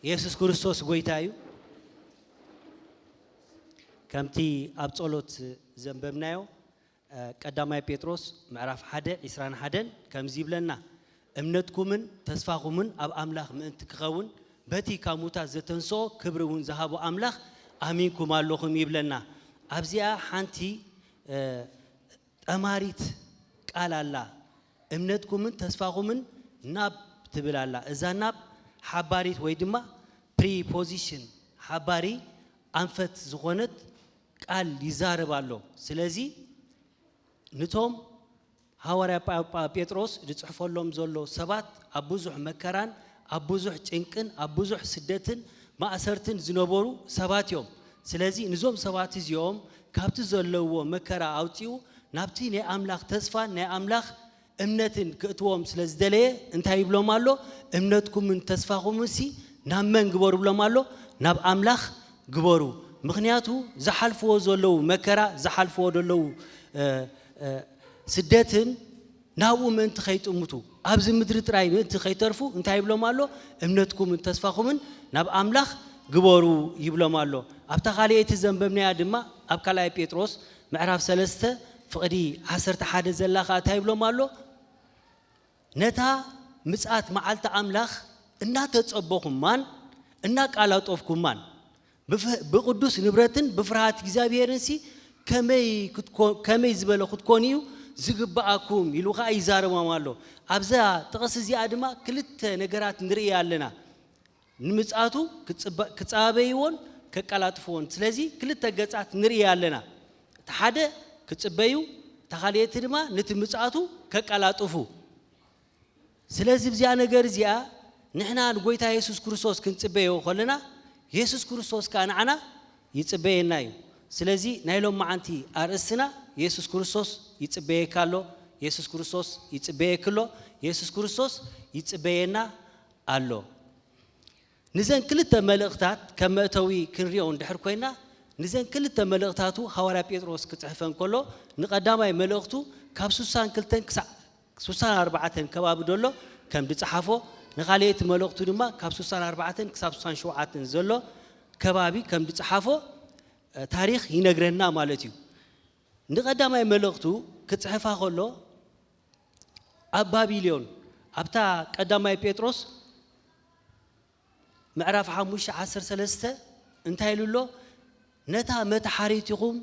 ኢየሱስ ክርስቶስ ጎይታዩ ከምቲ ኣብ ጸሎት ዘንበብናዮ ቀዳማይ ጴጥሮስ ምዕራፍ 1 21 ከምዚ ይብለና እምነትኩምን ተስፋኹምን ኣብ አምላኽ ምእንቲ ክኸውን በቲ ካሙታ ዘተንሶ ክብሩን ዝሃቦ አምላኽ አሚንኩም ኣለኹም ይብለና ኣብዚኣ ሓንቲ ጠማሪት ቃል ኣላ እምነትኩምን ተስፋኹምን ናብ ትብላላ እዛ ናብ ሓባሪት ወይ ድማ ፕሪፖዚሽን ሓባሪ አንፈት ዝኾነት ቃል ይዛረባሎ ስለዚ ንቶም ሐዋርያ ጴጥሮስ ዝጽሕፈሎም ዘሎ ሰባት ኣብ ብዙሕ መከራን ኣብ ብዙሕ ጭንቅን ኣብ ብዙሕ ስደትን ማእሰርትን ዝነበሩ ሰባት እዮም ስለዚ ንዞም ሰባት እዚኦም ካብቲ ዘለዎ መከራ አውጪው ናብቲ ናይ አምላኽ ተስፋ ናይ አምላኽ እምነትን ክእትዎም ስለዝደለየ እንታይ ይብሎም ኣሎ እምነትኩምን ተስፋኹምን ሲ ናብ መን ግበሩ ብሎም ኣሎ ናብ አምላኽ ግበሩ ምክንያቱ ዝሓልፍዎ ዘለው መከራ ዝሓልፍዎ ዘለው ስደትን ናብኡ ምእንቲ ኸይጥሙቱ ኣብዚ ምድሪ ጥራይ ምእንቲ ኸይተርፉ እንታይ ይብሎም ኣሎ እምነትኩምን ተስፋኹምን ናብ አምላኽ ግበሩ ይብሎም ኣሎ ኣብታ ኻልኤቲ ዘንበብናያ ድማ ኣብ ካልኣይ ጴጥሮስ ምዕራፍ 3 ፍቕዲ 11 ዘላኻ እንታይ ይብሎም ኣሎ ነታ ምጽአት መዓልቲ አምላኽ እናተጸበኹማን እናቃላጦፍኩማን ብቅዱስ ንብረትን ብፍርሃት እግዚአብሔርን ሲ ከመይ ዝበለ ክትኮንዩ ዝግባአኩም ይሉኻ ይዛረባም ኣሎ ኣብዛ ጥቕስ እዚኣ ድማ ክልተ ነገራት ንርኢ ኣለና ንምጽአቱ ክጻበይዎን ከቃላጥፍዎን ስለዚ ክልተ ገጻት ንርኢ ኣለና ሓደ ክጽበዩ ተኻልኤቲ ድማ ነቲ ምጽአቱ ከቃላጥፉ ስለዚ ብዚያ ነገር እዚኣ ንሕና ንጎይታ ኢየሱስ ክርስቶስ ክንጽበዮ ኸለና ኢየሱስ ክርስቶስ ካንዓና ይጽበየና እዩ ስለዚ ናይሎም ማዓንቲ አርእስና ኢየሱስ ክርስቶስ ይጽበየካሎ ኢየሱስ ክርስቶስ ይጽበየክሎ ኢየሱስ ክርስቶስ ይጽበየና ኣሎ ንዘን ክልተ መልእኽታት ከመእተዊ ክንሪኦ እንድሕር ኮይና ንዘን ክልተ መልእኽታቱ ሐዋርያ ጴጥሮስ ክጽሕፈን ከሎ ንቀዳማይ መልእኽቱ ካብ 62 ክሳብ 64 ከባቢ ደሎ ከም ድጽሓፎ ንኻልኤቲ መልእኽቱ ድማ ካብ 64 ክሳብ 67 ዘሎ ከባቢ ከም ድጽሓፎ ታሪኽ ይነግረና ማለት እዩ ንቀዳማይ መልእኽቱ ክጽሕፋ ከሎ ኣብ ባቢሎን ኣብታ ቀዳማይ ጴጥሮስ ምዕራፍ 5:13 እንታይ ኢሉሎ ነታ መታሐሪትኩም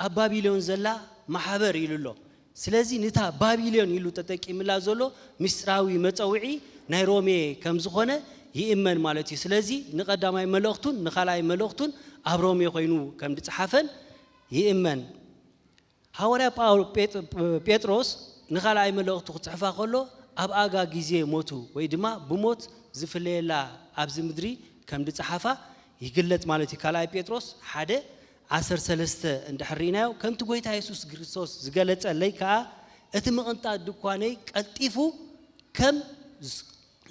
ኣብ ባቢሎን ዘላ ማሕበር ኢሉሎ ስለዚ ነታ ባቢሎን ኢሉ ተጠቂምላ ዘሎ ምስጥራዊ መጸውዒ ናይ ሮሜ ከም ዝኾነ ይእመን ማለት እዩ ስለዚ ንቀዳማይ መልእኽቱን ንኻልኣይ መልእኽቱን ኣብ ሮሜ ኮይኑ ከም ድጽሓፈን ይእመን ሐዋርያ ጴጥሮስ ንኻልኣይ መልእኽቱ ክጽሕፋ ከሎ ኣብ ኣጋ ግዜ ሞቱ ወይ ድማ ብሞት ዝፍለየላ ኣብዚ ምድሪ ከም ድጽሓፋ ይግለጽ ማለት እዩ ካልኣይ ጴጥሮስ 1:13 እንድሕሪናዮ ከምቲ ጎይታ ኢየሱስ ክርስቶስ ዝገለጸለይ ከዓ እቲ ምቕንጣት ድኳነይ ቀልጢፉ ከም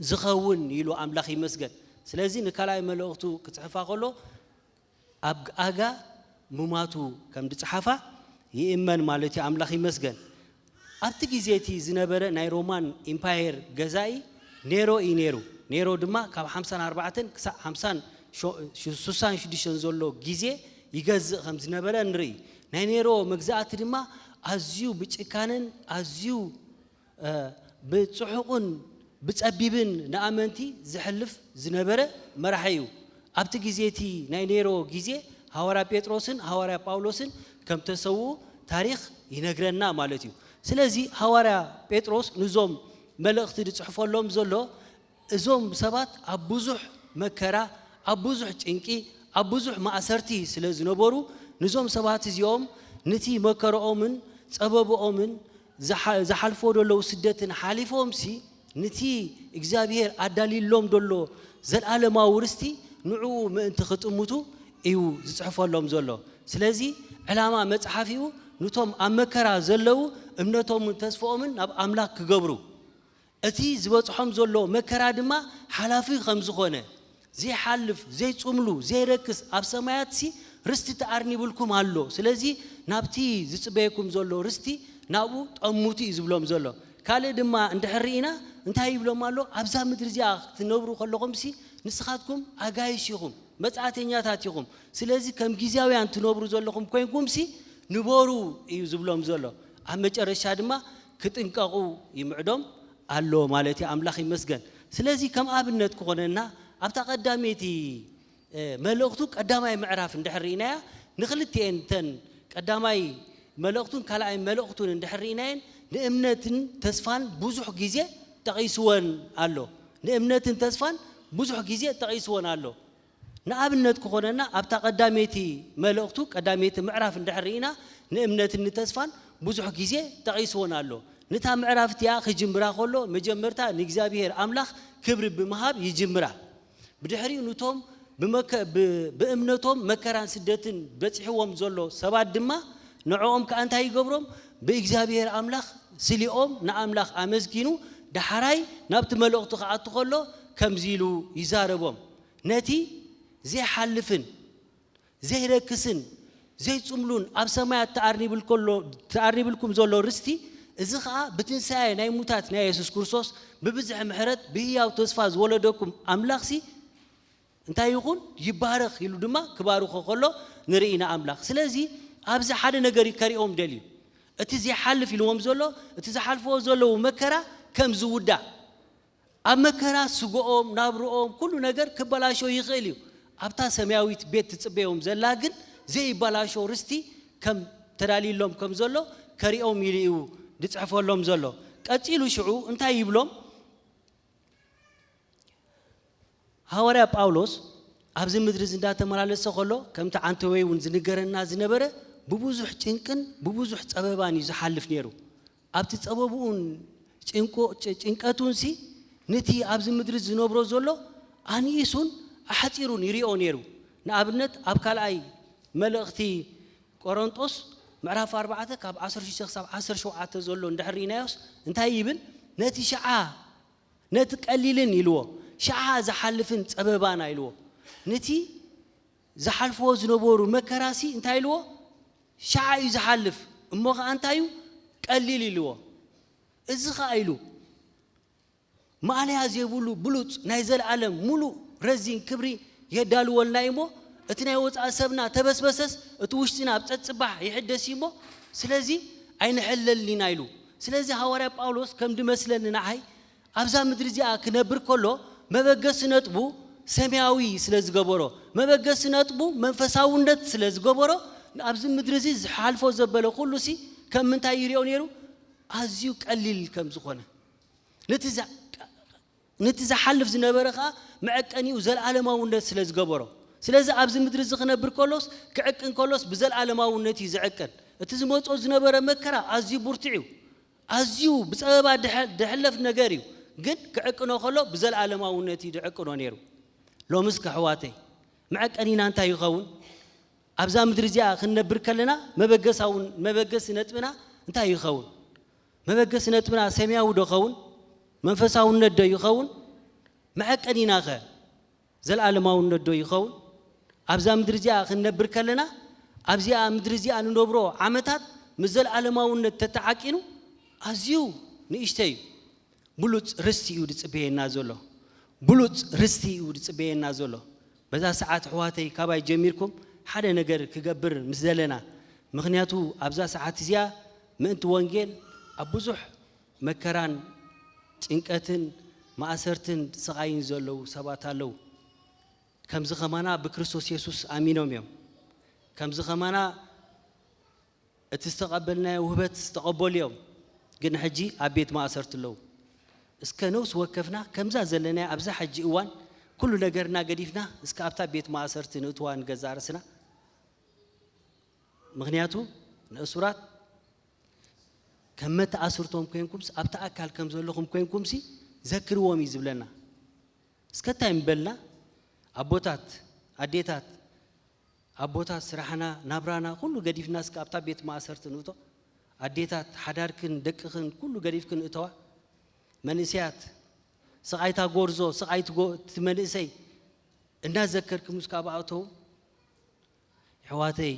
ዝኸውን ኢሉ አምላኽ ይመስገን ስለዚ ንካልኣይ መልእኽቱ ክጽሕፋ ከሎ ኣብ ኣጋ ሙማቱ ከም ድጽሓፋ ይእመን ማለት እዩ አምላኽ ይመስገን ኣብቲ ግዜቲ ዝነበረ ናይ ሮማን ኢምፓየር ገዛኢ ኔሮ ድማ ካብ 54 ክሳብ 66 ዘሎ ግዜ ይገዝእ ከም ዝነበረ ንርኢ ናይ ኔሮ መግዛእቲ ድማ ኣዝዩ ብጭካንን ኣዝዩ ብጽሑቕን ብጸቢብን ንኣመንቲ ዝሕልፍ ዝነበረ መራሒ እዩ ኣብቲ ግዜቲ ናይ ኔሮ ግዜ ሐዋርያ ጴጥሮስን ሐዋርያ ጳውሎስን ከም ተሰው ታሪኽ ይነግረና ማለት እዩ ስለዚ ሐዋርያ ጴጥሮስ ንዞም መልእኽቲ ዝጽሕፈሎም ዘሎ እዞም ሰባት ኣብ ብዙሕ መከራ ኣብ ብዙሕ ጭንቂ ኣብ ብዙሕ ማእሰርቲ ስለ ዝነበሩ ንዞም ሰባት እዚኦም ነቲ መከረኦምን ጸበብኦምን ዝሓልፎ ደለው ስደትን ሓሊፎም ሲ ነቲ እግዚአብሔር ኣዳሊሎም ደሎ ዘለዓለማዊ ርስቲ ንዕኡ ምእንቲ ክጥምቱ እዩ ዝጽሕፈሎም ዘሎ ስለዚ ዕላማ መጽሓፊኡ ንቶም ኣብ መከራ ዘለው እምነቶምን ተስፋኦምን ናብ አምላኽ ክገብሩ እቲ ዝበጽሖም ዘሎ መከራ ድማ ሓላፊ ከም ዝኾነ ዘይሓልፍ ዘይጽምሉ ዘይረክስ ኣብ ሰማያት ሲ ርስቲ ተኣርኒብልኩም ኣሎ ስለዚ ናብቲ ዝጽበየኩም ዘሎ ርስቲ ናብኡ ጠሙቲ ዝብሎም ዘሎ ካልእ ድማ እንድሕሪና እንታይ ይብሎም ኣሎ ኣብዛ ምድሪ እዚኣ ክትነብሩ ከለኹም ሲ ንስኻትኩም ኣጋይሽኹም መጻተኛታት ኢኹም ስለዚ ከም ግዚያውያን ትነብሩ ዘለኹም ኮይንኩምሲ ንበሩ እዩ ዝብሎም ዘሎ ኣብ መጨረሻ ድማ ክጥንቀቁ ይምዕዶም ኣሎ ማለት ኣምላኽ ይመስገን ስለዚ ከም ኣብነት ክኾነና ኣብታ ቀዳሜቲ መልእኽቱ ቀዳማይ ምዕራፍ እንድሕሪናያ ንኽልቲኤን ተን ቀዳማይ መልእኽቱን ካልኣይ መልእኽቱን እንድሕሪናየን ንእምነትን ተስፋን ብዙሕ ግዜ ተቂስወን ኣሎ ንእምነትን ተስፋን ብዙሕ ግዜ ተቂስወን ኣሎ ንኣብነት ክኾነና ኣብታ ቀዳሜቲ መልእኽቱ ቀዳሜቲ ምዕራፍ እንድሕሪና ንእምነትን ተስፋን ብዙሕ ግዜ ተቂስወን ኣሎ ንታ ምዕራፍ እቲኣ ክጅምራ ከሎ መጀመርታ ንእግዚአብሔር ኣምላኽ ክብሪ ብምሃብ ይጅምራ ብድሕሪኡ ነቶም ብእምነቶም መከራን ስደትን በፂሕዎም ዘሎ ሰባት ድማ ንዕኦም ከ እንታይ ይገብሮም ብእግዚአብሔር ኣምላኽ ስሊኦም ንኣምላኽ ኣመስጊኑ ዳሕራይ ናብቲ መልእኽቱ ከኣቱ ከሎ ከምዚሉ ይዛረቦም ነቲ ዘይሓልፍን ዘይረክስን ዘይጽምሉን ኣብ ሰማያት ተኣርኒብልኩም ዘሎ ርስቲ እዚ ከዓ ብትንሳኤ ናይ ሙታት ናይ ኢየሱስ ክርስቶስ ብብዝሕ ምሕረት ብህያው ተስፋ ዝወለደኩም ኣምላኽሲ እንታይ ይኹን ይባረኽ ኢሉ ድማ ክባርኹ ከሎ ንርኢና ኣምላኽ ስለዚ ኣብዚ ሓደ ነገር ይከሪኦም ደልዩ እቲ ዘይሓልፍ ኢልዎም ዘሎ እቲ ዝሓልፍዎ ዘለዉ መከራ ከም ዝውዳእ ኣብ መከራ ስግኦም ናብርኦም ኩሉ ነገር ክበላሾ ይኽእል እዩ ኣብታ ሰማያዊት ቤት ትጽበዮም ዘላ ግን ዘይበላሾ ርስቲ ከም ተዳሊሎም ከም ዘሎ ከሪኦም ይልዩ ድጽሕፈሎም ዘሎ ቀጺሉ ሽዑ እንታይ ይብሎም ሐዋርያ ጳውሎስ ኣብዚ ምድሪ እንዳተመላለሰ ከሎ ከምቲ አንተወይ እውን ዝንገረና ዝነበረ ብብዙሕ ጭንቅን ብብዙሕ ጸበባን ይዝሓልፍ ነይሩ ኣብቲ ጸበቡን ጭንቀቱን ሲ ነቲ ኣብዚ ምድሪ ዝነብሮ ዘሎ ኣንኢሱን ኣሕጺሩን ይሪኦ ነይሩ ንኣብነት ኣብ ካልኣይ መልእኽቲ ቆሮንጦስ ምዕራፍ 4 ካብ 16 ክሳብ 17 ዘሎ እንድሕሪናዮስ እንታይ ይብል ነቲ ሸዓ ነቲ ቀሊልን ይልዎ ሸዓ ዝሓልፍን ጸበባና ይልዎ ነቲ ዝሓልፍዎ ዝነበሩ መከራሲ እንታይ ይልዎ ሸዓ እዩ ዝሓልፍ እሞ ኸ እንታዩ ቀሊል ይልዎ እዚ ኸ ኢሉ ማልያ ዘይብሉ ብሉጽ ናይ ዘለዓለም ሙሉእ ረዚን ክብሪ የዳልወልና እሞ እቲ ናይ ወፃእ ሰብና ተበስበሰስ እቲ ውሽጥና ኣብፀጽባሕ ይሕደስ እሞ ስለዚ ኣይንሕለልና ኢሉ ስለዚ ሐዋርያ ጳውሎስ ከም ድመስለኒ ንዓይ ኣብዛ ምድሪ እዚኣ ክነብር ከሎ መበገስ ነጥቡ ሰማያዊ ስለዝገበሮ መበገስ ነጥቡ መንፈሳውነት ስለዝገበሮ ኣብዚ ምድሪ እዚ ዝሓልፎ ዘበለ ኩሉሲ ከም ምንታይ ይሪኦ ነይሩ ኣዝዩ ቀሊል ከም ዝኾነ ነቲ ዝሓልፍ ዝነበረ ከዓ መዐቀኒኡ ዘለዓለማውነት ስለዝገበሮ ስለዚ ኣብዚ ምድሪ እዚ ክነብር ከሎስ ክዕቅን ከሎስ ብዘለዓለማውነት እዩ ዝዕቀን እቲ ዝመጾ ዝነበረ መከራ ኣዝዩ ቡርትዕ እዩ ኣዝዩ ብፀበባ ድሕለፍ ነገር እዩ ግን ክዕቅኖ ከሎ ብዘለዓለማውነት እዩ ድዕቅኖ ነይሩ ሎምስ ከሕዋተይ መዐቀኒና እንታይ ይኸውን ኣብዛ ምድሪ እዚኣ ክንነብር ከለና መበገስ ነጥብና እንታይ ይኸውን መበገስ ነጥብና ሰማያዊ ዶ ይኸውን መንፈሳውነት ዶ ይኸውን መዐቀኒና ኸ ዘለዓለማውነት ዶ ይኸውን ኣብዛ ምድሪ እዚኣ ክንነብር ከለና ኣብዚኣ ምድሪ እዚኣ ንነብሮ ዓመታት ምዘለዓለማውነት ተተዓቂኑ ኣዝዩ ንእሽተይ ብሉጽ ርስቲ እዩ ድጽበየና ዘሎ ብሉጽ ርስቲ እዩ ድጽበየና ዘሎ በዛ ሰዓት ሕዋተይ ካባይ ጀሚርኩም ሓደ ነገር ክገብር ምስ ዘለና ምክንያቱ ኣብዛ ሰዓት እዚኣ ምእንቲ ወንጌል ኣብ ብዙሕ መከራን ጭንቀትን ማእሰርትን ስቃይን ዘለዉ ሰባት ኣለዉ ከምዚ ኸማና ብክርስቶስ ኢየሱስ ኣሚኖም እዮም ከምዚ ኸማና እቲ ዝተቐበልናዮ ውህበት ዝተቐበሉ እዮም ግን ሕጂ ኣብ ቤት ማእሰርቲ ኣለዉ እስከ ነውስ ወከፍና ከምዛ ዘለና ኣብዛ ሕጂ እዋን ኩሉ ነገርና ገዲፍና እስከ ኣብታ ቤት ማእሰርቲ ንእትዋ ንገዛ ርስና ምክንያቱ ንእሱራት ከም መተኣስርቶም ኮይንኩምስ ኣብታ ኣካል ከም ዘለኹም ኮይንኩምሲ ዘክርዎም እዩ ዝብለና እስከታይ ምበልና ኣቦታት ኣዴታት ኣቦታት ስራሕና ናብራና ኩሉ ገዲፍና እስከ ኣብታ ቤት ማእሰርቲ ንእቶ ኣዴታት ሓዳርክን ደቅኽን ኩሉ ገዲፍክን እተዋ መንእሰያት ስቃይታ ጎርዞ ስቃይት መንእሰይ እንዳዘከርክም እስካብ ኣእተው ሕዋተይ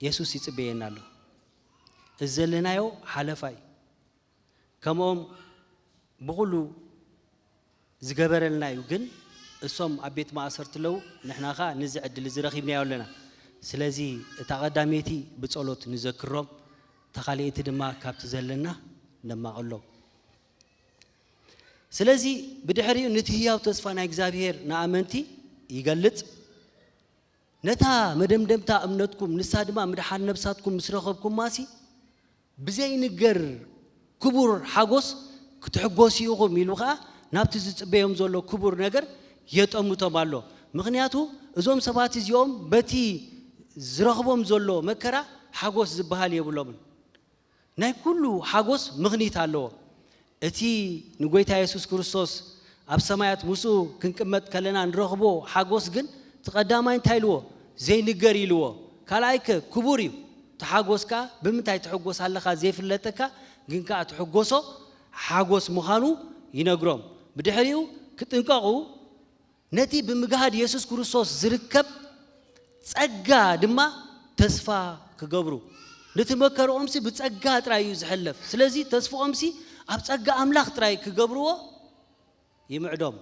ኢየሱስ ይጽበየና ኣሎ እዘለናዮ ሓለፋይ ከምኦም ብኩሉ ዝገበረልና እዩ ግን እሶም አቤት ማእሰርት ለው ንሕናኻ ንዚ ዕድል ዝረኺብና ያለና ስለዚ እታ ቀዳሜቲ ብጸሎት ንዘክሮም ተኻሊእቲ ድማ ካብቲ ዘለና ነማቕሎም ስለዚ ብድሕሪኡ ንትህያው ተስፋ ናይ እግዚአብሔር ንኣመንቲ ይገልጽ ነታ መደምደምታ እምነትኩም ንሳ ድማ ምድሓን ነብሳትኩም ምስረኸብኩም ማሲ ብዘይ ንገር ክቡር ሓጎስ ክትሕጎስ ኢኹም ኢሉ ኸዓ ናብቲ ዝጽበዮም ዘሎ ክቡር ነገር የጠሙቶም ኣሎ ምኽንያቱ እዞም ሰባት እዚኦም በቲ ዝረኽቦም ዘሎ መከራ ሓጎስ ዝበሃል የብሎምን ናይ ኩሉ ሓጎስ ምኽኒት ኣለዎ እቲ ንጎይታ ኢየሱስ ክርስቶስ ኣብ ሰማያት ሙሱ ክንቅመጥ ከለና ንረኽቦ ሓጎስ ግን ተቀዳማይ እንታይ ኢልዎ ዘይንገር ኢልዎ ካልኣይከ ክቡር እዩ ተሓጎስካ ብምንታይ ትሕጎስ ኣለኻ ዘይፍለጠካ ግን ከዓ ትሕጎሶ ሓጎስ ምዃኑ ይነግሮም ብድሕሪኡ ክጥንቀቑ ነቲ ብምግሃድ ኢየሱስ ክርስቶስ ዝርከብ ጸጋ ድማ ተስፋ ክገብሩ ንትመከሮምሲ ብጸጋ ጥራይ እዩ ዝሕለፍ ስለዚ ተስፋኦምሲ ኣብ ጸጋ ኣምላኽ ጥራይ ክገብርዎ ይምዕዶም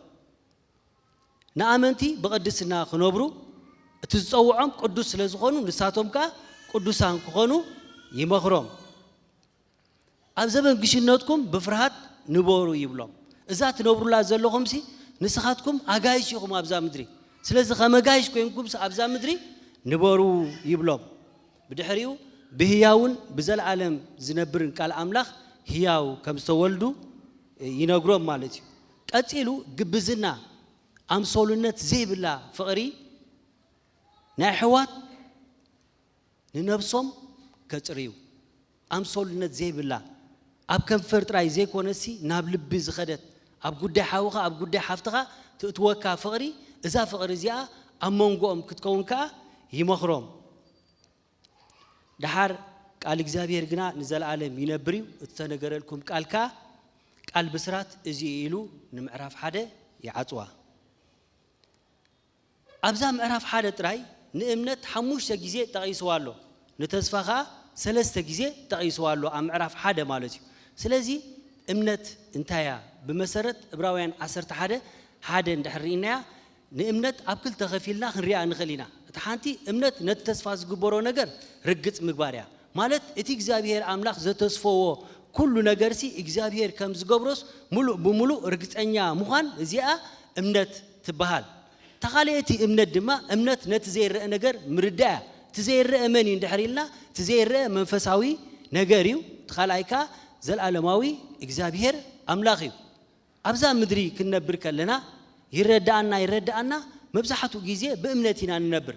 ንኣመንቲ ብቅድስና ክነብሩ እቲ ዝጸውዖም ቅዱስ ስለ ዝኾኑ ንሳቶም ከዓ ቅዱሳን ክኾኑ ይመኽሮም ኣብ ዘመን ግሽነትኩም ብፍርሃት ንበሩ ይብሎም እዛ ትነብሩላ ዘለኹምሲ ንስኻትኩም ኣጋይሽ ኢኹም ኣብዛ ምድሪ ስለዚ ከመጋይሽ ኮይንኩምሲ ኣብዛ ምድሪ ንበሩ ይብሎም ብድሕሪኡ ብህያውን ብዘለዓለም ዝነብርን ቃል ኣምላኽ ህያው ከም ዝተወልዱ ይነግሮም ማለት እዩ ቀጺሉ ግብዝና ኣምሶልነት ዘይብላ ፍቕሪ ናይ ሕዋት ንነብሶም ከጽርዩ ኣምሶልነት ዘይብላ ኣብ ከንፈር ጥራይ ዘይኮነሲ ናብ ልቢ ዝኸደት ኣብ ጉዳይ ሓውኻ ኣብ ጉዳይ ሓፍትኻ ትእትወካ ፍቕሪ እዛ ፍቕሪ እዚኣ ኣብ መንጎኦም ክትከውን ከዓ ይመኽሮም ድሓር ቃል እግዚአብሔር ግና ንዘለዓለም ይነብር እዩ እተነገረልኩም ቃልካ ቃል ብስራት እዚ ኢሉ ንምዕራፍ ሓደ ይዓጽዋ ኣብዛ ምዕራፍ ሓደ ጥራይ ንእምነት 5 ግዜ ጠቒስዋሎ ንተስፋኻ 3 ግዜ ጠቒስዋሎ ኣብ ምዕራፍ ሓደ ማለት እዩ ስለዚ እምነት እንታያ ብመሰረት ዕብራውያን 11 ሓደ እንድሕሪናያ ንእምነት ኣብ ክልተ ከፊልና ክንሪኣ ንኽእል ኢና እቲ ሓንቲ እምነት ነቲ ተስፋ ዝግበሮ ነገር ርግጽ ምግባር እያ ማለት እቲ እግዚአብሔር ኣምላኽ ዘተስፈዎ ኩሉ ነገርሲ እግዚአብሔር ከም ዝገብሮስ ሙሉእ ብሙሉእ ርግጸኛ ምዃን እዚኣ እምነት ትበሃል ተኻልእቲ እምነት ድማ እምነት ነቲ ዘይርአ ነገር ምርዳእ እቲ ዘይርአ መን እንድሕሪልና እቲ ዘይርአ መንፈሳዊ ነገር እዩ ተኻልኣይካ ዘለዓለማዊ እግዚአብሔር ኣምላኽ እዩ ኣብዛ ምድሪ ክንነብር ከለና ይረዳኣና መብዛሕትኡ ግዜ ብእምነት ኢና ንነብር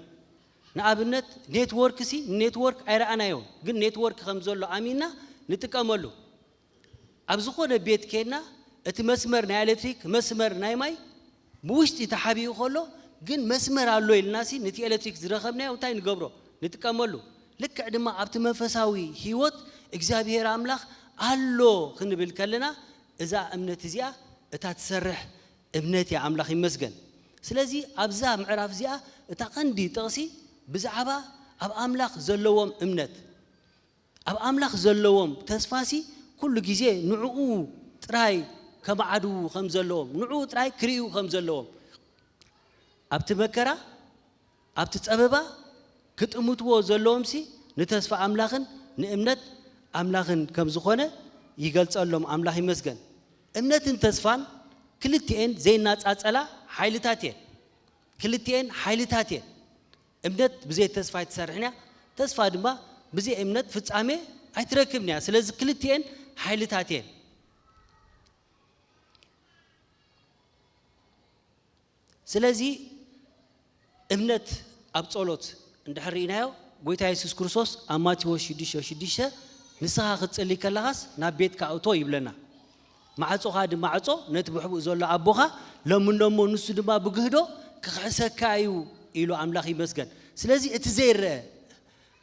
ንኣብነት ኔትወርክሲ ኔትወርክ ኣይረኣናዮ ግን ኔትወርክ ከም ዘሎ ኣሚንና ንጥቀመሉ ኣብ ዝኾነ ቤት ከና እቲ መስመር ናይ ኤሌክትሪክ መስመር ናይ ማይ ብውሽጢ ተሓቢኡ ከሎ ግን መስመር ኣሎ ኢልናሲ ነቲ ኤሌክትሪክ ዝረኸብናዮ እንታይ ንገብሮ ንጥቀመሉ ልክዕ ድማ ኣብቲ መንፈሳዊ ህይወት እግዚአብሔር ኣምላኽ ኣሎ ክንብል ከለና እዛ እምነት እዚኣ እታ ትሰርሕ እምነት ያ ኣምላኽ ይመስገን ስለዚ ኣብዛ ምዕራፍ እዚኣ እታ ቀንዲ ጥቕሲ ብዛዕባ ኣብ ኣምላኽ ዘለዎም እምነት ኣብ ኣምላኽ ዘለዎም ተስፋሲ ኩሉ ግዜ ንዕኡ ጥራይ ከመዓዱ ከም ዘለዎም ንዕኡ ጥራይ ክሪኡ ከም ዘለዎም ኣብቲ መከራ ኣብቲ ጸበባ ክጥምትዎ ዘለዎምሲ ንተስፋ ኣምላኽን ንእምነት ኣምላኽን ከም ዝኾነ ይገልጸሎም ኣምላኽ ይመስገን እምነትን ተስፋን ክልቲኤን ዘይናጻጸላ ሓይልታት እየን ክልቲኤን ሓይልታት እየን እምነት ብዘይ ተስፋ ይትሰርሕና ተስፋ ድማ ብዘይ እምነት ፍጻሜ ኣይትረክብና ስለዚ ክልቲኤን ሓይልታት እየን ስለዚ እምነት ኣብ ጸሎት እንድሕሪናዮ ጎይታ ኢየሱስ ክርስቶስ ኣብ ማቴዎስ 6:6 ንስኻ ክትጸልይ ከለኻስ ናብ ቤትካ እቶ ይብለና ማዕጾኻ ድማ ማዕጾ ነቲ ብሕቡእ ዘሎ ኣቦኻ ለምኖሞ ንሱ ድማ ብግህዶ ክሕሰካ እዩ ኢሉ ኣምላኽ ይመስገን ስለዚ እቲ ዘይርአ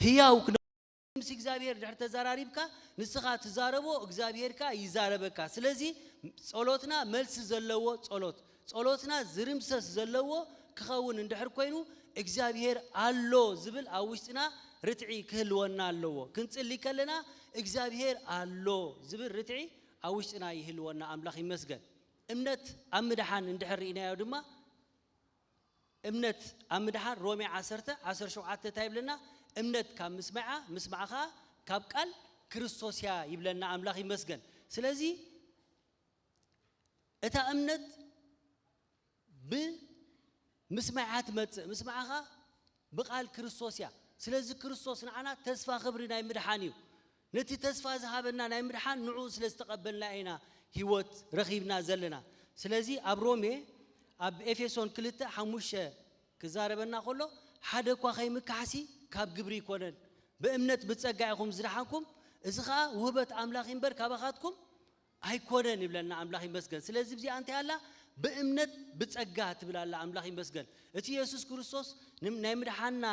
ህያው ምስ እግዚአብሔር ድሕር ተዘራሪብካ ንስኻ ትዛረቦ እግዚአብሔርካ ይዛረበካ ስለዚ ጸሎትና መልሲ ዘለዎ ጸሎትና ዝርምሰስ ዘለዎ ክኸውን እንድሕር ኮይኑ እግዚአብሔር ኣሎ ዝብል ኣብ ውሽጥና ርትዒ ክህልወና ኣለዎ ክንጽልይ ከለና እግዚአብሔር ኣሎ ዝብል ርትዒ ኣብ ውሽጥና ይህልወና ኣምላኽ ይመስገን እምነት ኣብ ምድሓን እንድሕር ኢናዮ ድማ እምነት አምድሃር ሮሜ 10:17 ታይብለና እምነት ካብ ምስማዓኻ ካብ ቃል ክርስቶስያ ይብለና አምላኽ ይመስገን ስለዚህ እታ እምነት ብምስማዓት ምስማዓኻ በቃል ክርስቶስያ ስለዚህ ክርስቶስ ንዓና ተስፋ ክብሪ ናይ ምድሓን እዩ ነቲ ተስፋ ዝሃበና ናይ ምድሓን ንዑ ስለዝተቀበልና ኢና ህይወት ረኺብና ዘለና ስለዚህ ኣብ ሮሜ ኣብ ኤፌሶን 2:5 ክዛረበና ከሎ ሓደ ኳ ኸይምካሕሲ ካብ ግብሪ ይኮነን በእምነት ብጸጋይኹም ዝድሓንኩም እዚ ኸ ውህበት አምላኽ ይንበር ካባኻትኩም አይኮነን ይብለና አምላኽ ይመስገን ስለዚህ በዚህ አንተ ያላ በእምነት ብጸጋ ትብላላ አምላኽ ይመስገን እቲ ኢየሱስ ክርስቶስ ናይ ምድሓና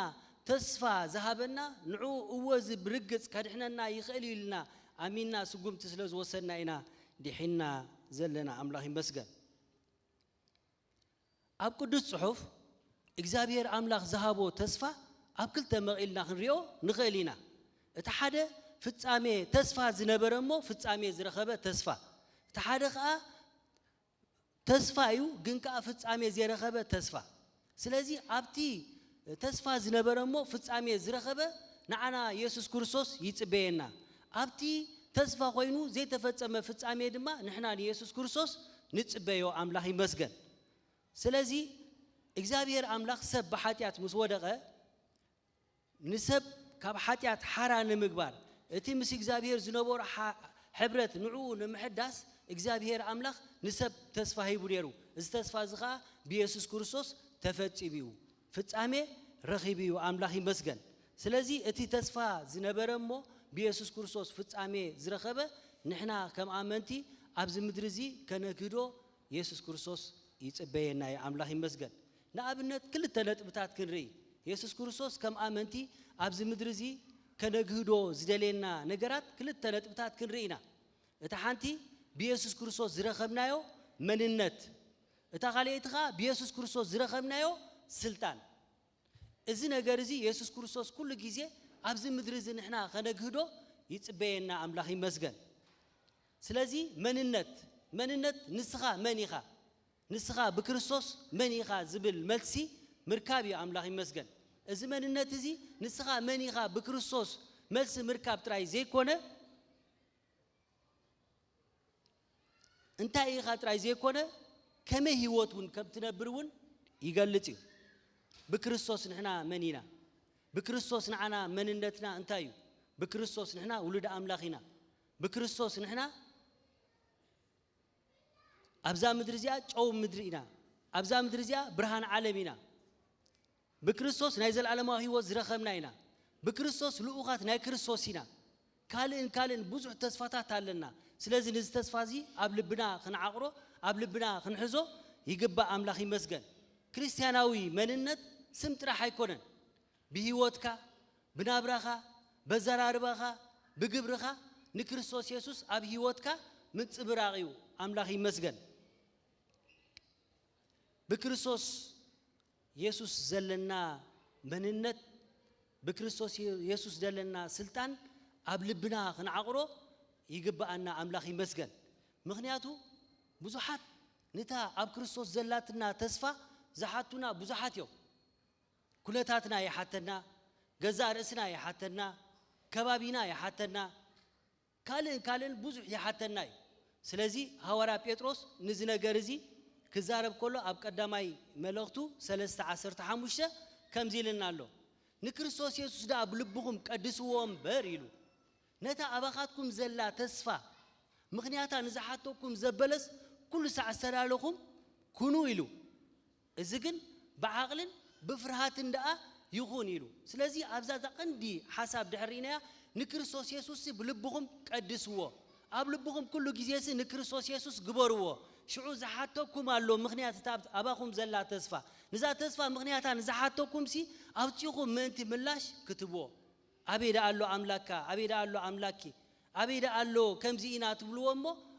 ተስፋ ዝሃበና ንዑ እወዝ ብርግጽ ከድሕነና ይኽእል ይልና አሚንና ስጉምቲ ስለዝወሰና ኢና ዲሒና ዘለና አምላኽ ይመስገን ኣብ ቅዱስ ጽሑፍ እግዚአብሔር አምላኽ ዝሃቦ ተስፋ ኣብ ክልተ መቂልና ክንሪኦ ንኽእል ኢና እቲ ሓደ ፍጻሜ ተስፋ ዝነበረሞ ፍጻሜ ዝረኸበ ተስፋ እቲ ሓደ ከዓ ተስፋ እዩ ግን ከዓ ፍጻሜ ዝረኸበ ተስፋ ስለዚህ ኣብቲ ተስፋ ዝነበረሞ ፍጻሜ ዝረኸበ ንዓና ኢየሱስ ክርስቶስ ይጽበየና ኣብቲ ተስፋ ኮይኑ ዘይተፈጸመ ፍጻሜ ድማ ንሕና ኢየሱስ ክርስቶስ ንጽበዮ አምላኽ ይመስገን ስለዚህ እግዚአብሔር አምላኽ ሰብ በኃጢአት ምስ ወደቀ ንሰብ ካብ ኃጢአት ሓራ ንምግባር እቲ ምስ እግዚአብሔር ዝነበሮ ሕብረት ንዑ ንምሕዳስ እግዚአብሔር አምላኽ ንሰብ ተስፋ ሂቡ ነይሩ እዚ ተስፋ ዝኻ በኢየሱስ ክርስቶስ ተፈጽሚዩ ፍጻሜ ረኺብዩ አምላኽ ይመስገን ስለዚህ እቲ ተስፋ ዝነበረሞ በኢየሱስ ክርስቶስ ፍጻሜ ዝረኸበ ንሕና ከም አመንቲ ኣብዚ ምድሪ እዚ ከነግዶ ኢየሱስ ክርስቶስ ይጽበየና አምላኽ ይመስገን ንኣብነት ክልተ ነጥብታት ክንርኢ ኢየሱስ ክርስቶስ ከም አመንቲ ኣብዚ ምድሪ እዚ ከነግዶ ዝደለየና ነገራት ክልተ ነጥብታት ክንርኢና እታ ሓንቲ በኢየሱስ ክርስቶስ ዝረኸብናዮ መንነት እታ ካልአይትኻ በኢየሱስ ክርስቶስ ዝረኸብናዮ ስልጣን እዚ ነገር እዚ ኢየሱስ ክርስቶስ ኩሉ ግዜ ኣብዚ ምድሪ እዚ ንሕና ከነግዶ ይጽበየና አምላኽ ይመስገን ስለዚህ መንነት ንስኻ መን ኢኻ ንስኻ በክርስቶስ መን ኢኻ ዝብል መልሲ ምርካብ እዩ አምላኽ ይመስገን እዚ መንነት እዚ ንስኻ መን ኢኻ በክርስቶስ መልሲ ምርካብ ጥራይ ዘይኮነ እንታይ ኢኻ ጥራይ ዘይኮነ ከመይ ህይወቱን ከም ትነብሩን ይገልጽ እዩ በክርስቶስ ንሕና መን ኢና በክርስቶስ ንዓና መንነትና እንታይ እዩ በክርስቶስ ንሕና ውሉድ አምላኽ ኢና በክርስቶስ ንሕና ኣብዛ ምድሪ እዚኣ ጨው ምድሪ ኢና ኣብዛ ምድሪ እዚኣ ብርሃን ዓለም ኢና በክርስቶስ ናይ ዘለዓለማዊ ህይወት ዝረኸብና ኢና በክርስቶስ ልኡኻት ናይ ክርስቶስ ኢና ካልእን ብዙሕ ተስፋታት ኣለና ስለዚህ ነዚ ተስፋ እዚ ኣብ ልብና ክንዓቕሮ ኣብ ልብና ክንሕዞ ይግባእ አምላኽ ይመስገን ክርስቲያናዊ መንነት ስም ጥራሕ ኣይኮነን ብህይወትካ ብናብራኻ በዘራርባኻ ብግብርኻ ንክርስቶስ ኢየሱስ ኣብ ህይወትካ ምንጽብራቕ እዩ አምላኽ ይመስገን በክርስቶስ ኢየሱስ ዘለና መንነት በክርስቶስ ኢየሱስ ዘለና ስልጣን ኣብ ልብና ክንዓቕሮ ይግባአና አምላኽ ይመስገን ምክንያቱ ብዙሓት ነታ ኣብ ክርስቶስ ዘላትና ተስፋ ዝሓቱና ብዙሓት እዮም ኩለታትና ይሓተና ገዛ ርእስና ይሓተና ከባቢና ይሓተና ካልእን ብዙሕ ይሓተና እዩ ስለዚህ ሐዋርያ ጴጥሮስ ንዚ ነገር እዚ ክዛረብ ከሎ ኣብ ቀዳማይ መልእኽቱ 3:15 ከምዚ ኢልና ኣሎ ንክርስቶስ ኢየሱስ ዳ ብልብኹም ቀድስዎም በር ኢሉ ነታ ኣባኻትኩም ዘላ ተስፋ ምክንያታ ንዝሓተኩም ዘበለስ ኩሉ ሰዓት ዝተላለኹም ኩኑ ኢሉ እዚ ግን ብዓቕልን ብፍርሃትን ደኣ ይኹን ኢሉ ስለዚህ ኣብዛ ቀንዲ ሓሳብ ድሕሪናያ ንክርስቶስ ኢየሱስ ብልብኹም ቀድስዎ ኣብ ልብኹም ኩሉ ግዜስ ንክርስቶስ ኢየሱስ ግበርዎ ሽዑ ዝሓተኩም ኣሎ ምክንያት ኣባኹም ዘላ ተስፋ ንዛ ተስፋ ምክንያታ ንዝሓተኩም ሲ ኣብፂኹም ምእንቲ ምላሽ ክትብዎ ኣበይ ዳ ኣሎ ኣምላካ ኣበይ ዳ ኣሎ ኣምላኪ ኣበይ ዳ ኣሎ ከምዚ ኢና ትብልዎ